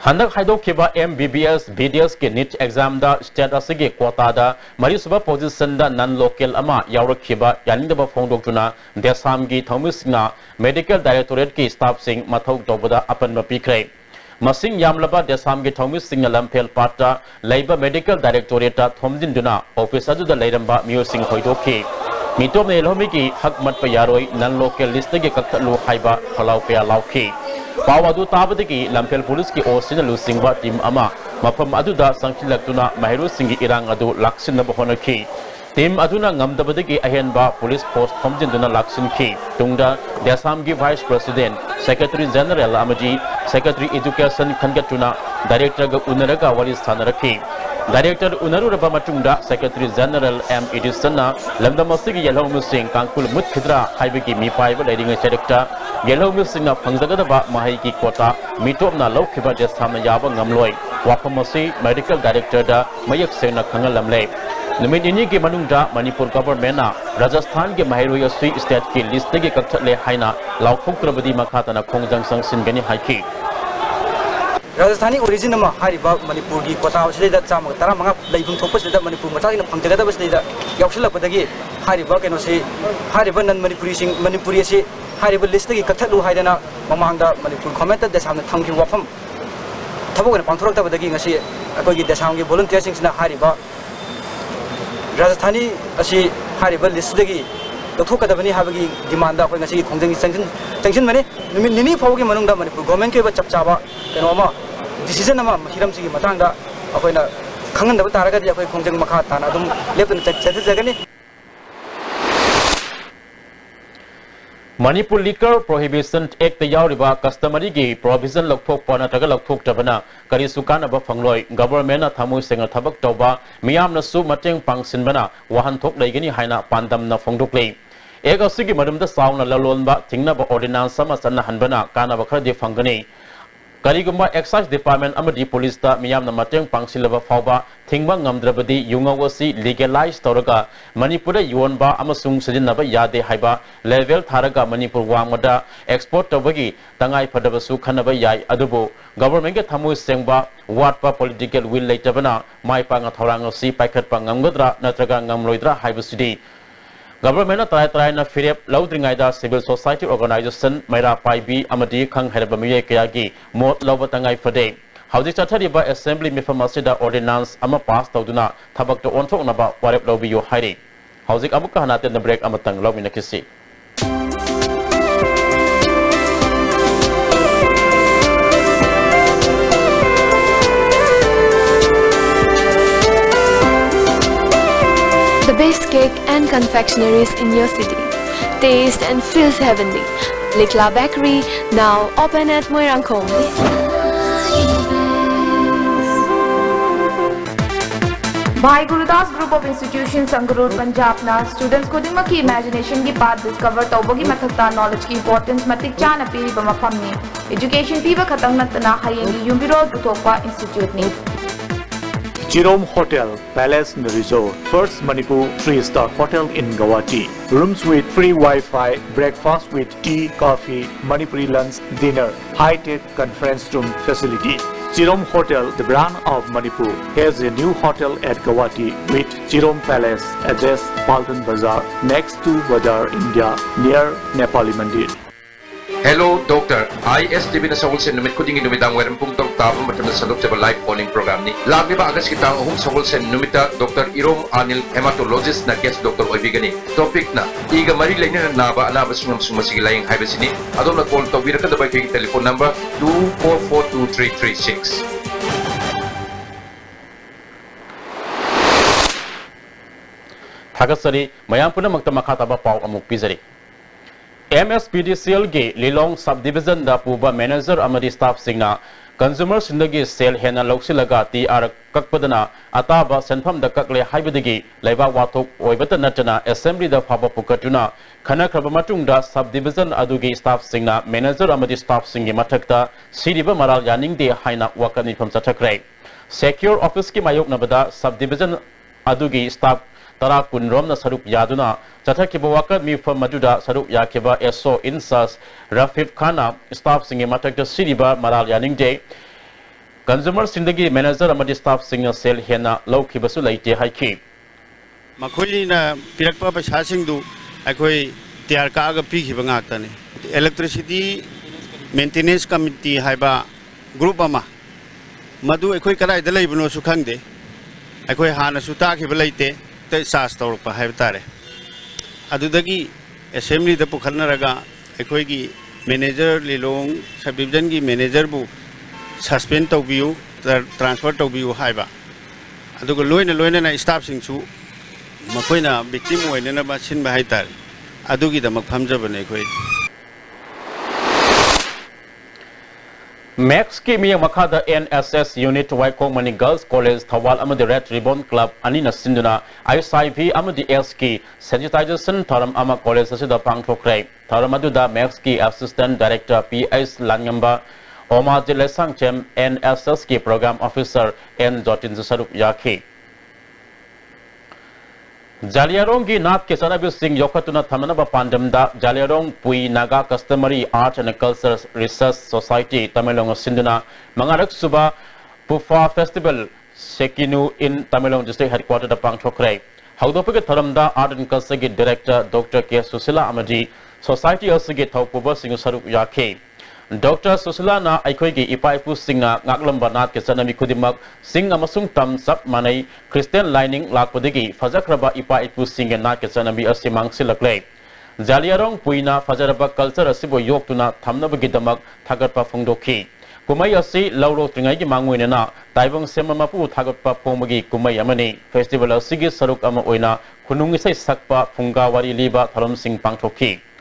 Handak Haidok Kiba MBBS BDS ke NEET exam da state asigi quota da Marisuba position da non-local ama Yaurok Kiba Yanindaba Fondok Tuna Desam gi Thomas na Medical Directorate ki staff sing Mathok Dobada Apan Mapikre Masing Yamlaba Desam gi Thomas Singh Lampel Pata Labor Medical Directorate Thomjin Duna Office Adu da Lairamba Mio Singh Hoidoki Mitom Nelomiki Hakmat Payaroi non-local list ge Kaktalu Haiba Palau Paya Lauki Pawadu Tabadiki, Lampel Police ki Osina Lusingba team Ama, Mapam Aduda, Sankilatuna, Mahiru Singi Irang Adu, Laksin Nabahonaki. Team Aduna Ngamdabadiki Ahenba, Police Post Homjinduna Laksin Ki, Tungda, Desamgi Vice President, Secretary General Amaji, Secretary Education Kangatuna, Director Unaraga Walis Tanaraki. Director Unaru Rabamatunda, Secretary General M. Edisona, Lamdamasigi Yellow Musing, Kankul Mutkidra, Haibiki Mi5, leading a director, Yellow Musing of Pangzagadaba, Mahiki Kota, Mitopna Lokiba Desama Yaba Ngamloy, Wapamasi, Medical Director, Mayak Sena Kangalamle. Numidini Manunda, Manipur government, Rajasthan ke Mahiru Yasui State ki list ke Kakale Haina, Laukuk Rabadi Makatana Kongjang Sang Singani Haiki. Rajasthani origin nama hariba Manipur ki kota usle da chama tara manga laibung thopas da Manipur macha ina phangjaga da basle da yausla padagi hariba keno se hariba nan Manipuri se hariba list ki kathalu haidana mamangda Manipur comment da samna thamki wafam thabo ne pangthorok da badagi ngasi akoi ki desam ki volunteers sing na hariba Rajasthani asi hariba list dagi Doktor kata bani habagi demand da koi ngasi khongjang sanction mane numit nini phawgi manungda Manipur government ke ba chapchaba kenoma decision nama hiram sigi matangda akoina khangan da taraga di akoi khongjang makha tana dum lepun chajagani Manipur Liquor Prohibition Act Yauriba Customary Gi Provision Lokthok Pana Taga Lokthok Tabana Kari Sukana Ba Fangloi Government Thamu Senga Thabak Toba Miyam na su Mateng Pangsin Bana Wahan Thok Laigani Haina Pandam na Fongdokle Ega Sigi Madam da Sauna Lalon Ba Tingna Ba Ordinance Sama Sana Hanbana Kana Ba Khadi Fangani Karigumba Excise Department Amadi Police ta Miyam na Mateng Pangsilaba Fauba Thingba Ngamdrabadi Yungawasi legalized Toraga Manipura Yuanba Amasung Sajinaba Yade Haiba Level Tharaga Manipur Wamada Export Tabagi Tangai Padabasu Kanaba Yai Adubu Government ke Thamu Sengba Watpa Political Will Laitabana Mai Panga Thoranga Si Paikat Pangamgadra Natraga Ngamloidra Haibusidi Government try na firep laudringaida civil society organization Maira Paibi Amadi Khang Herabamiye Kayagi Mot Lobatangai Fade. How this Atariba Assembly Mifamasida Ordinance Ama Pass Tauduna Tabak to Ontok Naba Warep Lobio Haidi. How's it Abukahanat in the break Amatang Lobinakisi? The best cake and confectionaries in your city. Taste and feels heavenly. Likla Bakery, now open at Moirangkong. Bhai Gurudas Group of Institutions, Sangarur, Punjab na students kudima ki imagination ki path discover tawbogi mathakta knowledge ki importance matik chana piri bama phamni. Education piba khatang natna hayengi yumbiro duthokpa institute ni. Jerome Hotel, Palace Resort, first Manipur 3-star hotel in Guwahati. Rooms with free Wi-Fi, breakfast with tea, coffee, Manipuri lunch, dinner, high-tech conference room facility. Jerome Hotel, the brand of Manipur, has a new hotel at Guwahati with Jerome Palace, address Paltan Bazaar, next to Bazaar, India, near Nepali Mandir. Hello, Doctor. ISTV na Seoul Sen numit kuding numit ang weram pung tawag macam na sadok sa live calling program ni. Lagi ba agas kita ang Seoul Sen numita Dr. Irom Anil hematologist na guest Dr. Oibigani. Topic na iga mari lain na naba sungam sumasigi laing hay besini. Adon na call tawira ka dabay kay telephone number 2442336. Hagasari mayam puna magtamakataba pau amuk pizari. MSPDCL ge Lilong subdivision da puba manager amadi staff singna consumer sindagi sale hena loksilaga ti ar kakpadana ataba senpham da kakle haibadagi laiba wathok oibata natana assembly da phaba pukatuna khana khraba matung da subdivision adugi staff singna manager amadi staff singi mathakta siriba maral yaning de haina wakani pham chathakrai secure office ki mayok nabada subdivision adugi staff Tara kunrom na saruk yaduna chatha ki bawaka mi from maduda saruk yakiba eso insas Rafif Khana staff singe matak the siriba maral yaning day consumer sindagi manager amadi staff singa sel hena low kibasu laite haiki makhoi na pirakpa paisa sing du akoi tiar ka ga pi khiba ngak tani electricity maintenance committee haiba group ama madu akoi kadai da leibno su khangde akoi hana su ta khiba laite सास तौरप है assembly पुखलनरगा अखोगी manager Lilong sub division की manager बु suspend तौबियु transfer तौबियु हाइबा अदुगा लोइना लोइना स्टाफ सिंगसु मखोइना विक्टिम ओइननबा सिनबा हाइतार अदुगी दमक फमजबने अखोइ Max ki miya makada NSS unit Waikong Mani Girls College Thawal amadi Red Ribbon Club anina sinduna ISIV amadi SK sensitization tharam ama college asida pangthokrai tharam aduda Max ki assistant director PS Lanyamba Oma Jile Sangchem NSS ki program officer N Jotin Saruk Yaki Jaliarong gi nat ke sanabi sing yokhatuna thamana pandam da Jaliarong Pui Naga Customary Art and Culture Research Society Tamilong Sinduna Mangarak Suba Pufa Festival Sekinu in Tamilong District Headquarters da Pangthokrai Haudopike Tharamda Art and Culture gi Director Dr. K Susila Amadi Society asige thaupuba sing saruk yake Dr. Susila na aikoigi ipaipu singa ngaklamba nat ke sanami kudimak sing amasung tam sap manai Christian lining lakpadigi fajakraba ipaipu singa nat ke sanami asimang silaklei Jaliarong puina fajaraba culture asibo yoktuna thamnabagi damak thagatpa phongdokhi kumai asi lauro tringai gi mangoi na taibong semamapu thagatpa phomagi kumai amani festival asigi saruk ama oina khunung isai sakpa phunga wari liba tharom sing pangthokhi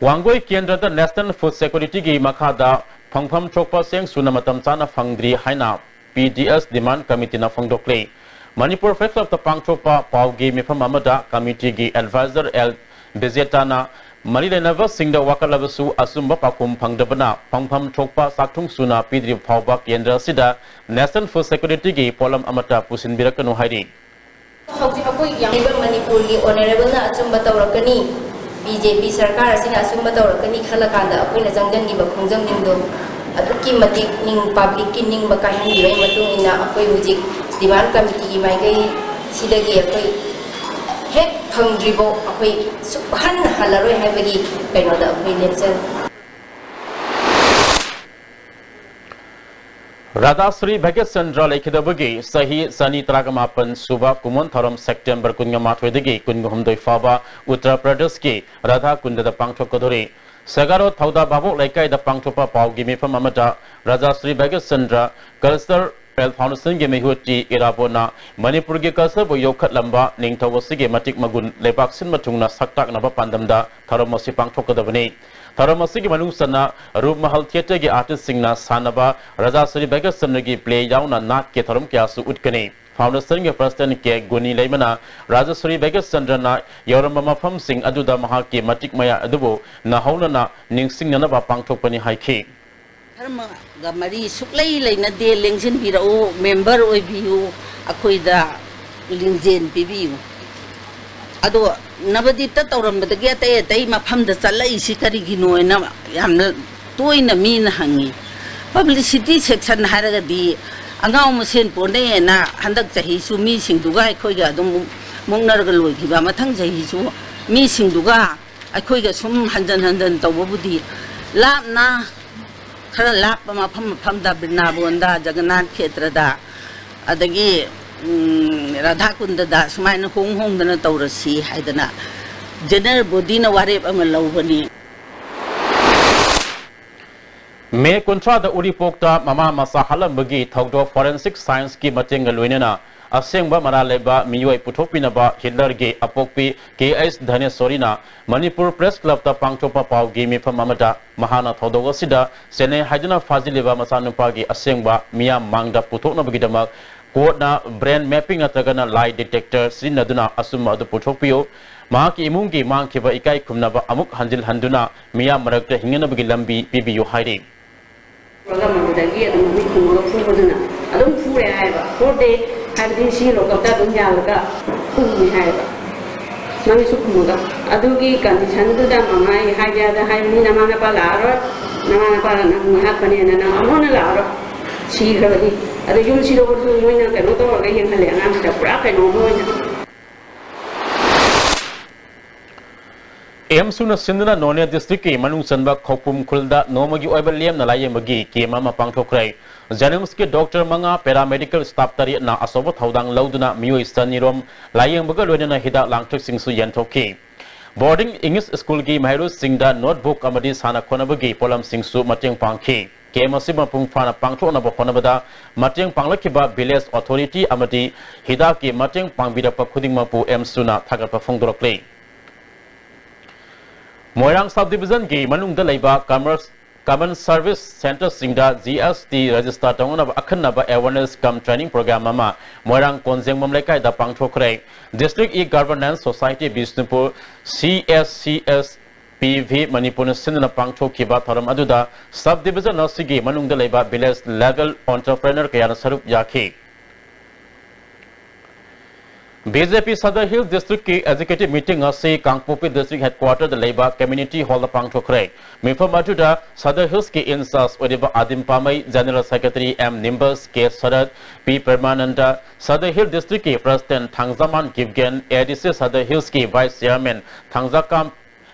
Wangoi Kendra the National Food Security gi makada phangpham chokpa seng sunamatam chana phangdri haina PDS demand committee na phangdoklei Manipur Fest of the Pangchopa Paugi mifam amada committee gi advisor L Bezetana Malilena singda wakalabasu asumba pakum phangdabana phangpham chokpa sakthung suna pidri phawba Kendra sida National Food Security gi polam amata pusin birakanu hairi Hauji akoi yang Manipur gi honorable na achumba tawrakani BJP सरकार using असुंब तौरकनी खलकांदा अखोइना जंगजंगी बखोंजंग निंगदो अदुकी मतिक निंग public की निंग बकाहन दिबै मतुंग इना अखोइ हुजिक demand committee की माइगै सिदगी अखोइ हेक फंग्रिबो अखोइ Suhan हलरोय हाइबगी कैनोदा अखोइ लेपचन Radhasri Bhagat Chandra Lekidabagi Sahi Sani Tragamapan Suba Kumon Tharam September Kungamatwedigi Kungumdoi Faba Uttar Pradesh ki Radha Kunda the Pangchokodori Sagaro Thauda Babu Lekai the Pangchopa Pau Gimi from Amata Radhasri Bhagat Chandra Culture Pel Foundation Gimi Huti Irabona Manipur gi Culture Bo Yokat Lamba Ning Tawasigi Matik Magun Lebaksin Matungna Saktak Naba Pandamda Tharamasi Pangchokodavani Tharamasi Manung Sana Rup Mahal Theatre gi artist singna Sanaba Radhasri Bhagat Chandra gi play yauna nat ke tharam kyasu utkani Foundation ge president ke Guni Leimana Radhasri Bhagat Chandra na Yorama Mafam Sing Aduda Mahaki Matik Maya Adubo na hauna na Ningsing na ba pangthokpani haiki Tharma ga mari suklai leina de lengsin birau member oibiu akoida lingjen bibiu Ado nabadita taurambatagi atay atay maphamda chala isi karigino na yamna toina min hangi publicity section haragadi angaw masen pone na handak chahi su mi singduga khoi ga dum mungnarga loi kiba mathang chahi su mi singduga ꯑꯩꯈꯣꯏꯒ ꯁꯨꯝ ꯍꯟꯖꯟ ꯍꯟꯖꯟ ꯇꯧꯕꯕꯨꯗꯤ ꯂꯥꯞꯅ खरा लाप मफमदा बिरनाबोंदा जगन्नाथ क्षेत्रदा अदगी राधा कुंडदा सुमायन होंग होंगदना तौरसी हाइदना जनरल बॉडी न वारेप अमा लौबनी मे कुंट्रा द उरीपोक्ता ममा मसा हलमबगी थौदो फोरेंसिक साइंस की मतेंग लोइनेना असेंबा मरालेबा मियोय पुथोपिनबा हिटलरगे अपोक्पी केएस धनेश्वरीना मणिपुर प्रेस क्लब ता पांगथोपा पावगी मिफम अमदा महाना थौदोगसिदा सेने हाइजना फाजिलेबा मसानुपागी असेंबा मिया मांगदा पुथोकनबगिदमक कोर्टना brain mapping नत्रगना lie detector सिनदुना assume अदु पुथोपियो माकी इमुंगी मांगखिबा इकाई खुमनबा अमुक हंजिल हंदुना मिया मरकता हिंगनबगी लंबी पिबियो हाइरि programadagi adum mi khumro phubuduna adum phure haiba phode hadin si lokata dum yalaga khumi haiba mami su khumuga adugi condition du da mamai haja da hai ni namana pala ro namana pala na mu hapane na na amona la ro si khabadi adu yul si ro du moina ka no to ga yen hale ngam ta pura ka no moina एमसुना सिंधना none district के मनु सनबा खोपुम खुलदा नोमगी ओइबल लेम न लायमगी केमा मा पांगथोखरै जेनिम्स के doctor मंगा paramedical staff तरी ना असोब थौदांग लौदुना मियोय सनिरोम लायमबगा लोइना हिदा लांगथक सिंगसु यंथोखि boarding English school की महरु सिंगदा notebook अमदी साना खोनबगी pollen सिंगसु मतेंग पांगखि केमसि मपुंग फाना पांगथोनब खोनबदा मतेंग पांगलखिबा विलेज अथॉरिटी अमदी हिदा की मतेंग पांगबिरप खुदिंग मपु एमसुना थागरप फोंदोरक्ले मोयरांग सब डिवीजन की मनुंग दलाइबा कॉमन सर्विस सेंटर सिंगदा जीएसटी रजिस्टर तंगनब अखनब अवेयरनेस कम ट्रेनिंग प्रोग्राम अमा मोयरांग कोंजेंग ममलेकाय दा पांगथोखरै district e governance society Bishnupur CSCS PV Manipur सिंधना पांगथोखिबा थरम अदुदा सब डिवीजन नसिगी मनुंग दलाइबा विलेज लेवल एंटरप्रेन्योर कयाना सरुप याखि बीजेपी सदर हिल डिस्ट्रिक्ट की एजुकेटिव मीटिंग असी कांगपोपी डिस्ट्रिक्ट हेडक्वार्टर द लेबा कम्युनिटी हॉल पांगथोखरै मिफम अदुदा सदर हिल्स की इंचार्ज ओदिबा आदिम पामै जनरल सेक्रेटरी एम निम्बस K Sharad P Parmanand Sadar hill district की प्रेसिडेंट थांगजामान गिवगेन एडीसी सदर हिल्स की वाइस चेयरमैन थांगजाकाम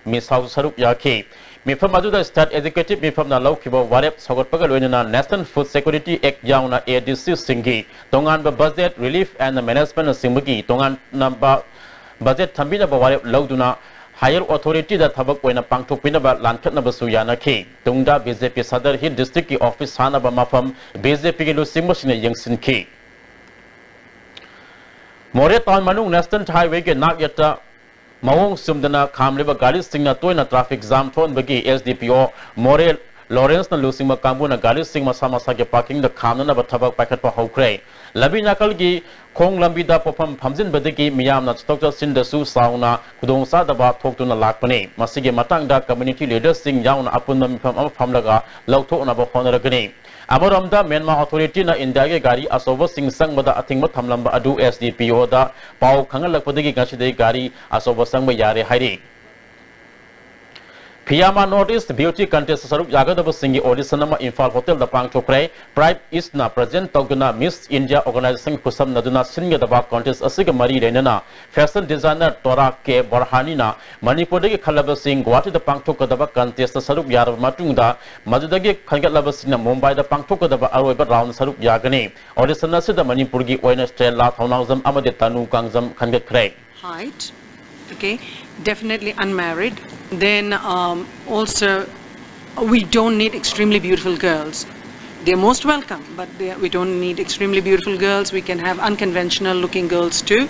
मिसाउ सरुप याखि मिफम अदुदा स्टेट एजुकेटिव मिफम ना लौखिबो वारेप सगतपगा लोइना नेशनल फूड सिक्योरिटी एक्ट याउना एडीसी सिंगी तोंगान बजट रिलीफ एंड मैनेजमेंट सिंबगी तोंगान नंबा बजट थंबिना वारेप लौदुना हायर अथॉरिटी दा थबक ओइना पांगथोकपिनबा लानखतनबसु यानाखि तुंगदा बीजेपी सदर हिल डिस्ट्रिक्ट की ऑफिस सानबा मफम बीजेपी के लुसिंगमसिने यंगसिनखि मोरे टाउन मनुंग नेशनल हाईवे के नागयता मवोंग सुमदना खामलेबा गाड़ी सिंगना तोयना ट्रैफिक जाम थोनबगी एसडीपीओ मोरे लॉरेंस न लुसिंग कांगबुना गाड़ी सिंग मसा मसा के पार्किंग द खामनना थबक पाखतपा हौख्रै लबी नाकल की खोंग लंबीदा पोफम फमजिन बदगी मियामना चतोक चसिंदसु साउना खुदोंसा दबा थोक्तुना लाकपने मसिगे मतंगदा कम्युनिटी लीडर्स सिंग याउना अपुन मिफम अम फमलगा लौथोनबा होनरगनी अमरमदा म्यांमार अथॉरिटी ना इंडिया के गाड़ी असोब सिंग संगबदा अथिंग थमलंबा अदु एसडीपीओ दा पाउ खंगलकपदगी गसिदे गाड़ी असोब संग यारे हाइरि फियामा नॉर्थ ईस्ट ब्यूटी कंटेस्ट सरुप यागदब सिंह ऑडिशन इम्फाल होटल द पांगथोखरै प्राइड ईस्ट ना प्रेजेंट तौदुना मिस इंडिया ऑर्गेनाइजेशन खुसम नदुना सिंगदबा कॉन्टेस्ट असिग मरी रेनना फैशन डिजाइनर तोरा के बरहानीना मणिपुर दगी खलब सिंह गुवाहाटी द पांगथोकदबा कंटेस्ट सरुप यारब मतुंगदा मदुदगी खंगलब सिंह मुंबई द पांगथोकदबा अरोइब राउंड सरुप यागनी ऑडिशन असिद मणिपुर की ओइना स्टेला थौनाउजम अमदे Tanu Kangjam खंगखरै height, okay, definitely unmarried. Then also we don't need extremely beautiful girls. They're most welcome, but we don't need extremely beautiful girls. We can have unconventional looking girls too.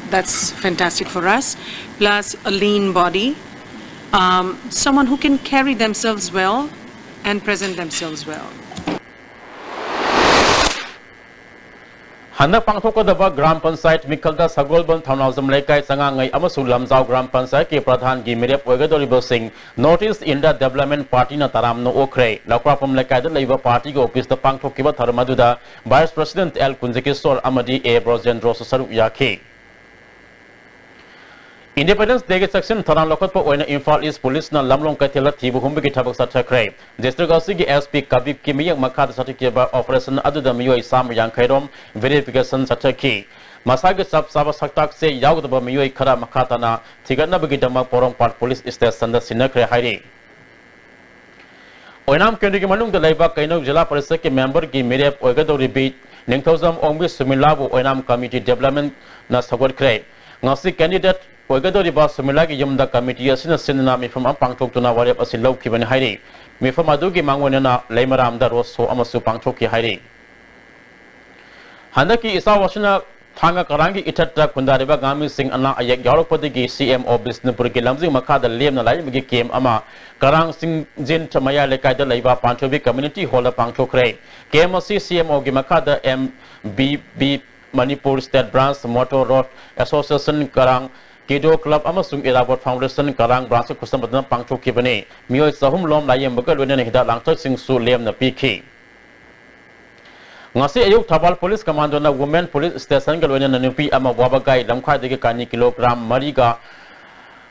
That's fantastic for us. Plus a lean body, someone who can carry themselves well and present themselves well. हन्ना पांगथोकदबा ग्राम पंचायत मिखलदा सगोलबन थाउनाउजम लेकाय संगांगै अमसु लमजाव ग्राम पंचायत के प्रधान की मिरेप ओगदोरिबो Singh north east India development party ना तरामनो ओखरै लक्रापम लेकायद लैबा पार्टी के ऑफिस द पांगथोकिबा थरमदुदा वाइस प्रेसिडेंट एल कुंजकेश्वर अमदी ए ब्रोजेंद्रो सरुप याखि Independence Day section Tharang Lokotpa oina Imphal East Police na lamlong kaithela thibu humbagi thabak sathakre district asigi SP Kabib ki miyak makha sathakeba operation aduda miyoi sam yang khairom verification sathaki masagi sab saba saktak se yaudaba miyoi khara makhatana thigatna bagi dama porong part police station da sinakre hairi oinam kendi ki manung da laiba kainau jila parishad ke member ki merep oigadori bit ningthozam ongbi sumilabu oinam committee development na sagwat kre ngasi candidate Oigadori ba sumilagi yumda committee asina sinna mi from pangthok tuna warep asin lauki bani hairi mi from adugi mangwena leimaram da rosso amasu pangthoki hairi handaki isa wasina thanga karangi itatta kundariba gami sing ana ayak yaropodigi CMO Bisnupur ki lamjing makada lemna lai migi kem ama karang sing jin chamaya lekai da leiba panchobi community hall pangthokre KMC CMO gi makada MBB Manipur State Branch Motor Road Association karang Kido Club amasung Irabot Foundation karang branch kusam badna pangchok kibani miyoi sahum lom layem bagal wena hida langchak sing su lem na piki ngasi ayuk thabal police commando na women police station gal wena nupi ama wabagai lamkhai dege kani kilogram mariga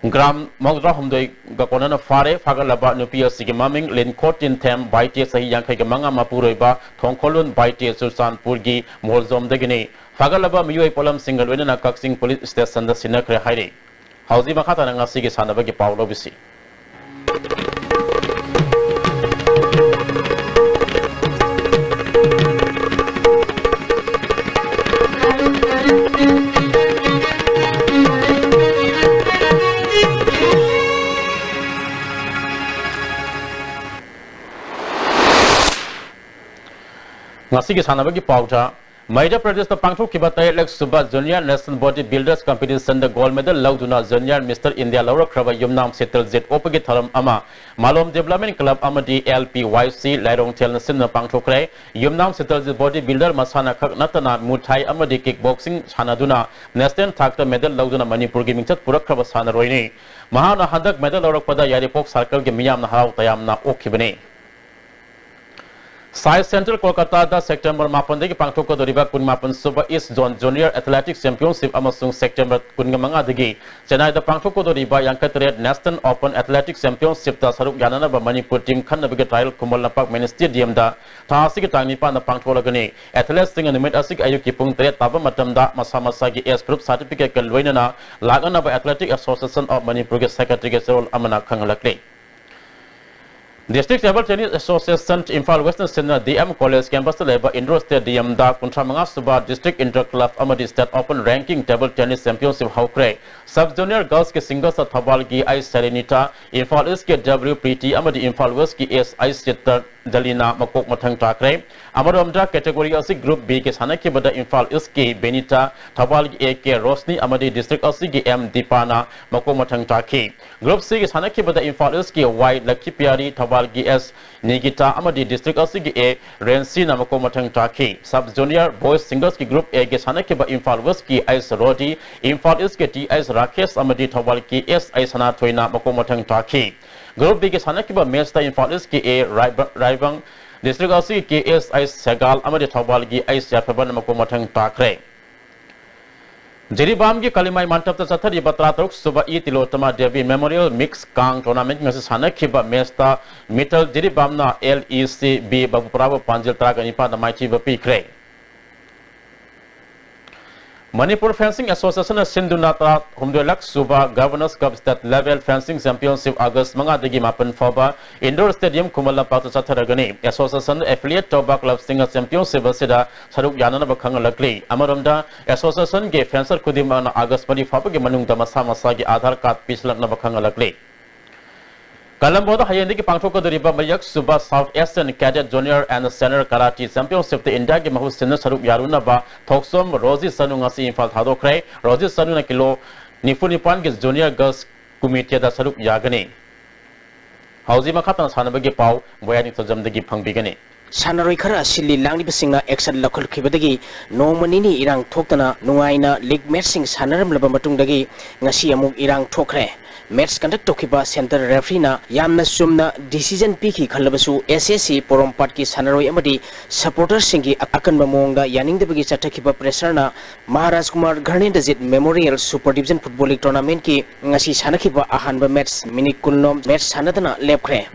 gram magra humdoi ga konana fare fagalaba nupi asigi maming len kotin them baite sahi yankhai ga manga mapuroiba thongkolun baite sultanpur gi molzom degini Fagalaba miyoi polam single wena kaksing police station da sinakre hairi hauzi makhata na ngasi gi sanaba gi paulo bisi ngasi gi sanaba gi pauja Madhya Pradesh the Pangthok Kibatai Lex Subha Junior National Body Builders Competition the gold medal Lauduna Junior Mr. India Laura Krava Yumnam Settle Z Opagi Tharam Ama Malom Development Club Amadi LPYC Lairong Tel Nasin Pangthokre Yumnam Settle Z Body Builder Masana Khak Natana Muthai Amadi Kickboxing Sanaduna National Thakta Medal Lauduna Manipur Gaming Chat Purak Krava Sanaroini Mahana Hadak Medal Laura Pada Yaripok Circle Gimiyam na Harau Tayam na Okibani Science Center Kolkata da September Mapande ki pangthok ko doriba kunmapan Suba East Zone Junior Athletics Championship amasung September kungamanga dagi Chennai da pangthok ko doriba Yankatred National Open Athletics Championship da saruk yanana ba Manipur team khanna bige trial Kumal Napak Main Stadium da thasi ki tangni pa na pangthok lagani athletes sing nimit asik ayu ki pung tre taba matam da masa gi S group certificate kal loinana lagana ba Athletic Association of Manipur ke secretary ke role amana khangalakle District Table Tennis Association Imphal Western Sydney DM College Campus Labor Indoor Stadium da Kuntramanga Suba District Inter Club Amadi State Open Ranking Table Tennis Championship Haukre Sub Junior Girls ke singles Thabal gi I Serenita Imphal East ke W Pretty Amadi Imphal West ki S I Sitter Dalina Makok Mathang Takre Amadamda category asik Group B ke sana ke bada Imphal East ki Benita Thabal gi A ke Rosni Amadi District asik ki M Dipana Makok Mathang Taki Group C ke sana ke bada Imphal East ki Y Lucky Piari GS Nikita Amadi District asigi A Rensi namako matang taki Sub Junior Boys Singles ki Group A ke sana ke ba Imphal West ki Ais Rodi Imphal East ke T Ais Rakesh Amadi Thawal ki S Ais Sana Thoina mako matang taki Group B ke sana ke ba Mesta Imphal East ki A Raibang District asigi ki S Ais Segal Amadi Thawal ki Ais Yapaban mako matang takre Jeribam ki Kalimai Mantap ta Sathari Batratok Suba E Tilotama Devi Memorial Mix Kang Tournament ngasi sana kiba Mesta Mital Jeribam na LECB Babu Prabo Panjil Tragani pa na Maichi Bapi Kre Manipur Fencing Association Sindhunata Humduelak Suba Governors Cup State Level Fencing Championship August Manga Digi Mapan Foba Indoor Stadium Kumala Patu Satharagani Association Affiliate Toba Club Singer Championship Sida Saruk Yanana Bakanga Lakli Amaramda Association Ge Fencer Kudima August Mani Foba Ge Manung Damasa Masagi Aadhar Card Pislan Nabakanga Lakli Colombo the Hayandi Pangtoko the Riba Mayak Suba South Eastern Cadet Junior and Senior Karate Championship the India Mahu Sena Saruk Yaruna Ba Toksom Rosie Sanungasi Infal Hadokre Rosie Sanuna Kilo Nifunipan gets Junior Girls Committee the Saruk Yagani Hausi Makatan Sanabagi Pau Wayani Tojam the Gipang Bigani Sanaroi Kara Silly Langi Singa Exal Local Kibadagi No Manini Irang Tokana Nuaina Lig Mersing Sanaram Labamatundagi Ngasiamuk Irang Tokre match conduct tokiba center referee na yamna sumna decision piki khalabasu SSC Porompat ki sanaroi amadi supporter singi akanba mongda yaning de bagi chatakhiba pressure na Maharaj Kumar Gharnendajit Memorial Super Division Football League Tournament ki ngasi sanakhiba ahanba match minute kunnom match sanadana lepkhre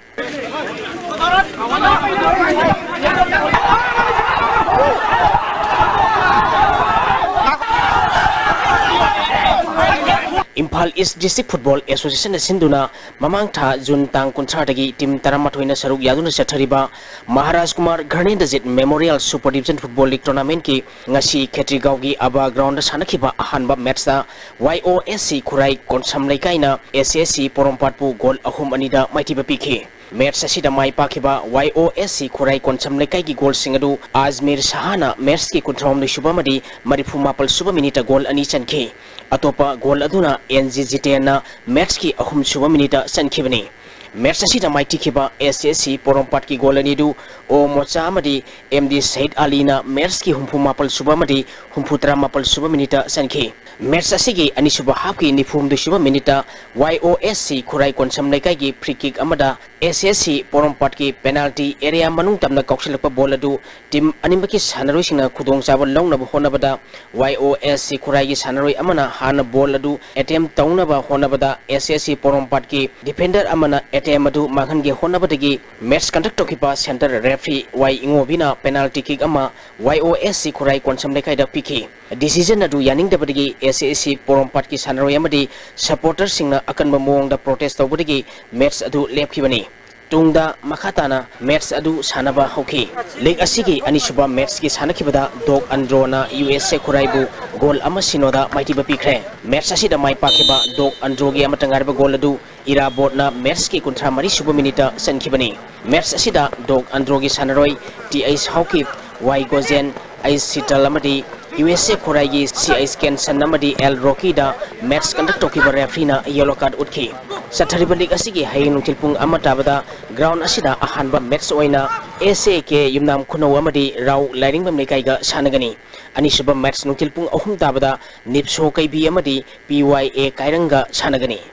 Impal East District Football Association Sinduna Mamang Tha Jun Tang Kuntratagi Team Taramatoina Saruk Yaduna Chathariba Maharaj Kumar Gharnendajit Memorial Super Division Football League Tournament ki ngasi Khetrigaugi Aba Ground Sanakhiba ahanba match da YOSC Khurai Konsam Leikaina SSC Porompatpu goal ahum anida maitiba pikhi match asida mai pakhiba YOSC Khurai Konsam Leikai ki goal singadu Azmir Sahana match ki kuntrom subamadi marifu mapal suba minute goal ani chankhi atopa goal aduna NGGTN match ki ahum suba minute sankhibani match asida mai tikhiba SSC Porompat ki goal ani du o mocha amadi MD Said Ali na match ki humpu mapal suba madi humputra mapal suba minute sankhi match asigi ani suba half ki nifum du suba minute YOSC Khurai Konsam Leikai ki free kick amada SSC Porompat ki penalty area manung tamna kauksilapa ball adu team animbaki sanaroi singna khudong chaba longnaba honabada YOSC Khurai ki sanaroi amana hana ball adu attempt taunaba honabada SSC Porompat ki defender amana attempt adu maghange honabadagi match conduct tokipa center referee Y Ingobina penalty kick ama YOSC Khurai Konsam Leikai da piki decision adu yaning dabadagi SSC Porompat ki sanaroi amadi supporter singna akanba mong da protest tawbadagi match adu lepkhibani tungda makhatana match adu sanaba hoki league asigi anisuba match ki sanakhibada dog androna USA Khurai bu goal ama sinoda maitiba pikre match asida mai pakhiba dog androgi amatangarba goal adu ira botna match ki kuntra mari suba minita sankhibani match asida dog androgi sanaroi TIS hoki Y Gozen Ice Sitalamadi USA Khurai gi CI scan sanamadi L Rocky da match conduct tokiba referee na yellow card utkhi Sathariba league asigi hayin nungtilpung amata bada ground asida ahanba match oina SAK yumnam khuno amadi raw lining bam lekai ga sanagani anisuba match nungtilpung ahum tabada nipso kaibi amadi PYA kairanga sanagani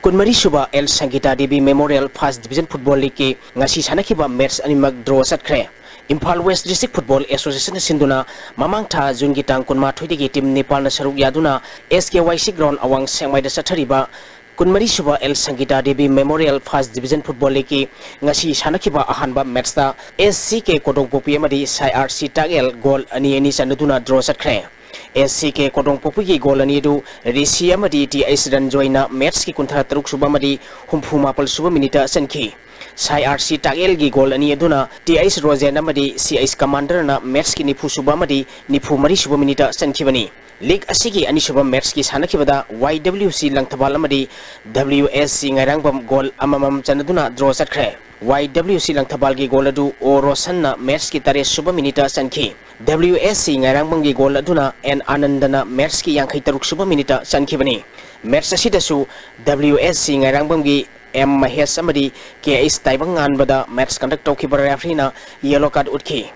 Kunmari Suba El Sangita Devi Memorial First Division Football League ki ngasi sanakhiba match animak draw satkre Impal West District Football Association Sinduna Mamang Tha Jun Gitang Kunma Thoidagi team Nepal na saruk yaduna SKYC ground awang sengmai da sathariba Kunmari Suba El Sangita Devi Memorial First Division Football League ki ngasi sanakhiba ahanba match da SCK Kodongpopi amadi CRC Tagel goal ani sanaduna draw satkre SCK Kodongpopi ki goal ani du Risi amadi TIS Ranjoina match ki kuntha taruk suba amadi humpu mapal suba minita sankhi CRC Tagel gi goal ani aduna TIS Rosen amadi CIS Commander na match ki nifu suba amadi nifu mari suba minita sankhibani league asigi ani suba match ki sanakhibada YWC Langthabal amadi WSC ngairangbam goal amamam chanaduna draw satkre YWC Langthabal gi goal adu o Rosan na match ki tare suba minita sankhi WSC ngairangbam gi goal aduna N Anandana match ki yankhai taruk suba minita sankhibani match asidasu WSC ngairangbam gi M Mahesh amadi KS Taibangan bada match conduct tokiba referee na yellow card utkhi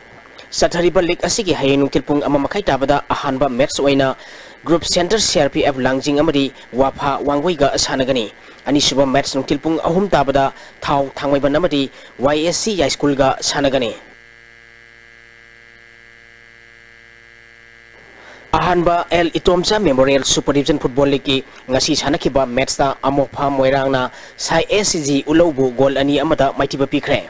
Sathariba league asigi hayin nungtilpung ama makai tabada ahanba match oina group center CRPF Langjing amadi Wapha Wangwaiga sanagani ani suba match nungtilpung ahum tabada Thau Thangmaiban amadi YSC High School ga sanagani ahanba L Itomcha Memorial Super Division Football League ki ngasi sanakhiba match ta Amokpha Moirang na Sai SCG Ulobu goal ani amada maitiba pikre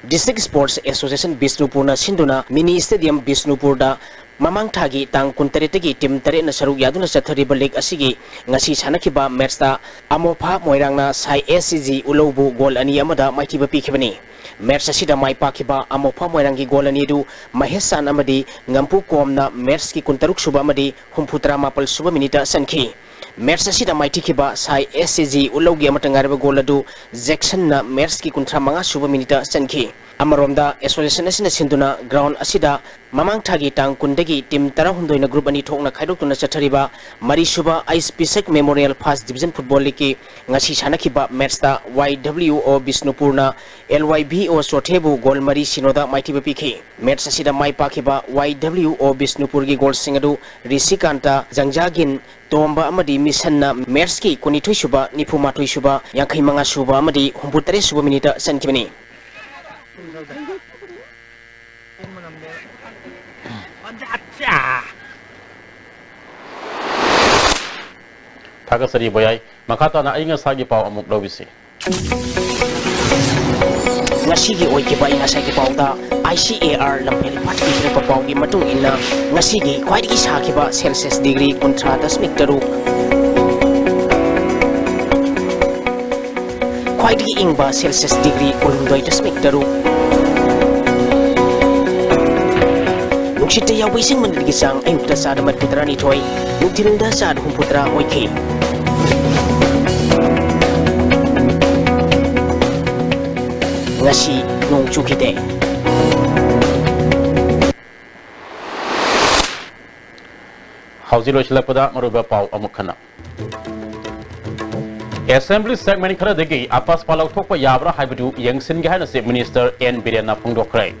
District Sports Association Bisnupur na sinduna mini stadium Bisnupur da mamang thagi tang kuntaretagi team tare na saruk yaduna sathariba league asigi ngasi sanakhiba match ta Amokpha Moirang na Sai SCG Ulobu goal ani amada maitiba pikhibani match asida mai pakhiba Amokpha Moirang gi goal ani du Mahesan amadi ngampu komna match ki kuntaruk suba amadi humputra mapal suba minita sankhi match asida mai tikhiba Sai SCG Ulogi amatangarba goal adu Jackson na match ki kuntra manga suba minita sankhi Amaronda Association asina sinduna ground asida mamang thagi tang kundagi team tara hundoina group ani thokna khaidokna chathariba Marisuba Ice Pisek Memorial First Division Football League ngasi sanakiba match ta YWO Bisnupurna LYBO Sothebu goal mari sinoda maitiba pikhi match asida mai pakiba YWO Bisnupurgi goal singadu Risikanta Jangjagin Tomba amadi misanna match ki kunithoi suba nifumathoi suba yankhai manga suba amadi humbutare suba minita sankibani Tagasari boyai makata na inga sagi pau amuk lobisi ngasigi oikiba inga sagi pau da ICAR lampel patki trepa pau gi matung inna ngasigi khwaidigi sakiba Celsius degree 30 taru khwaidigi ingba Celsius degree 30 taru Nuksita ya wising mendirgi sang ayukta saat amat putra ni toy nuktirinda saat humputra oike ngasi nong cukite hauzi lo pada maruba pau amukhana Assembly segment khara degi apas palau thokpa yabra haibadu yangsin ge hana se minister N Birena phungdokrai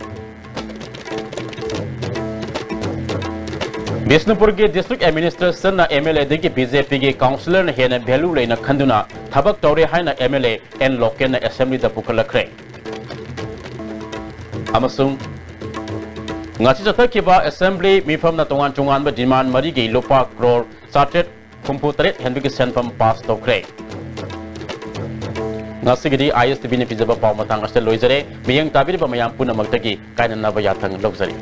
Bisnupur के district administration na MLA degi BJP के councillor na hena value leina khanduna thabak tawre haina MLA N Loken na assembly da pukhalakre amasung ngachi chathakhiba assembly mifam na tongan chungan ba demand mari ge lopa crore charted computeret henbigi senfam pass tokre ngasigidi ISTB ni pijaba pawmatang astel loizare miyang tabiri ba mayam punamak tagi kainana ba yathang lokzari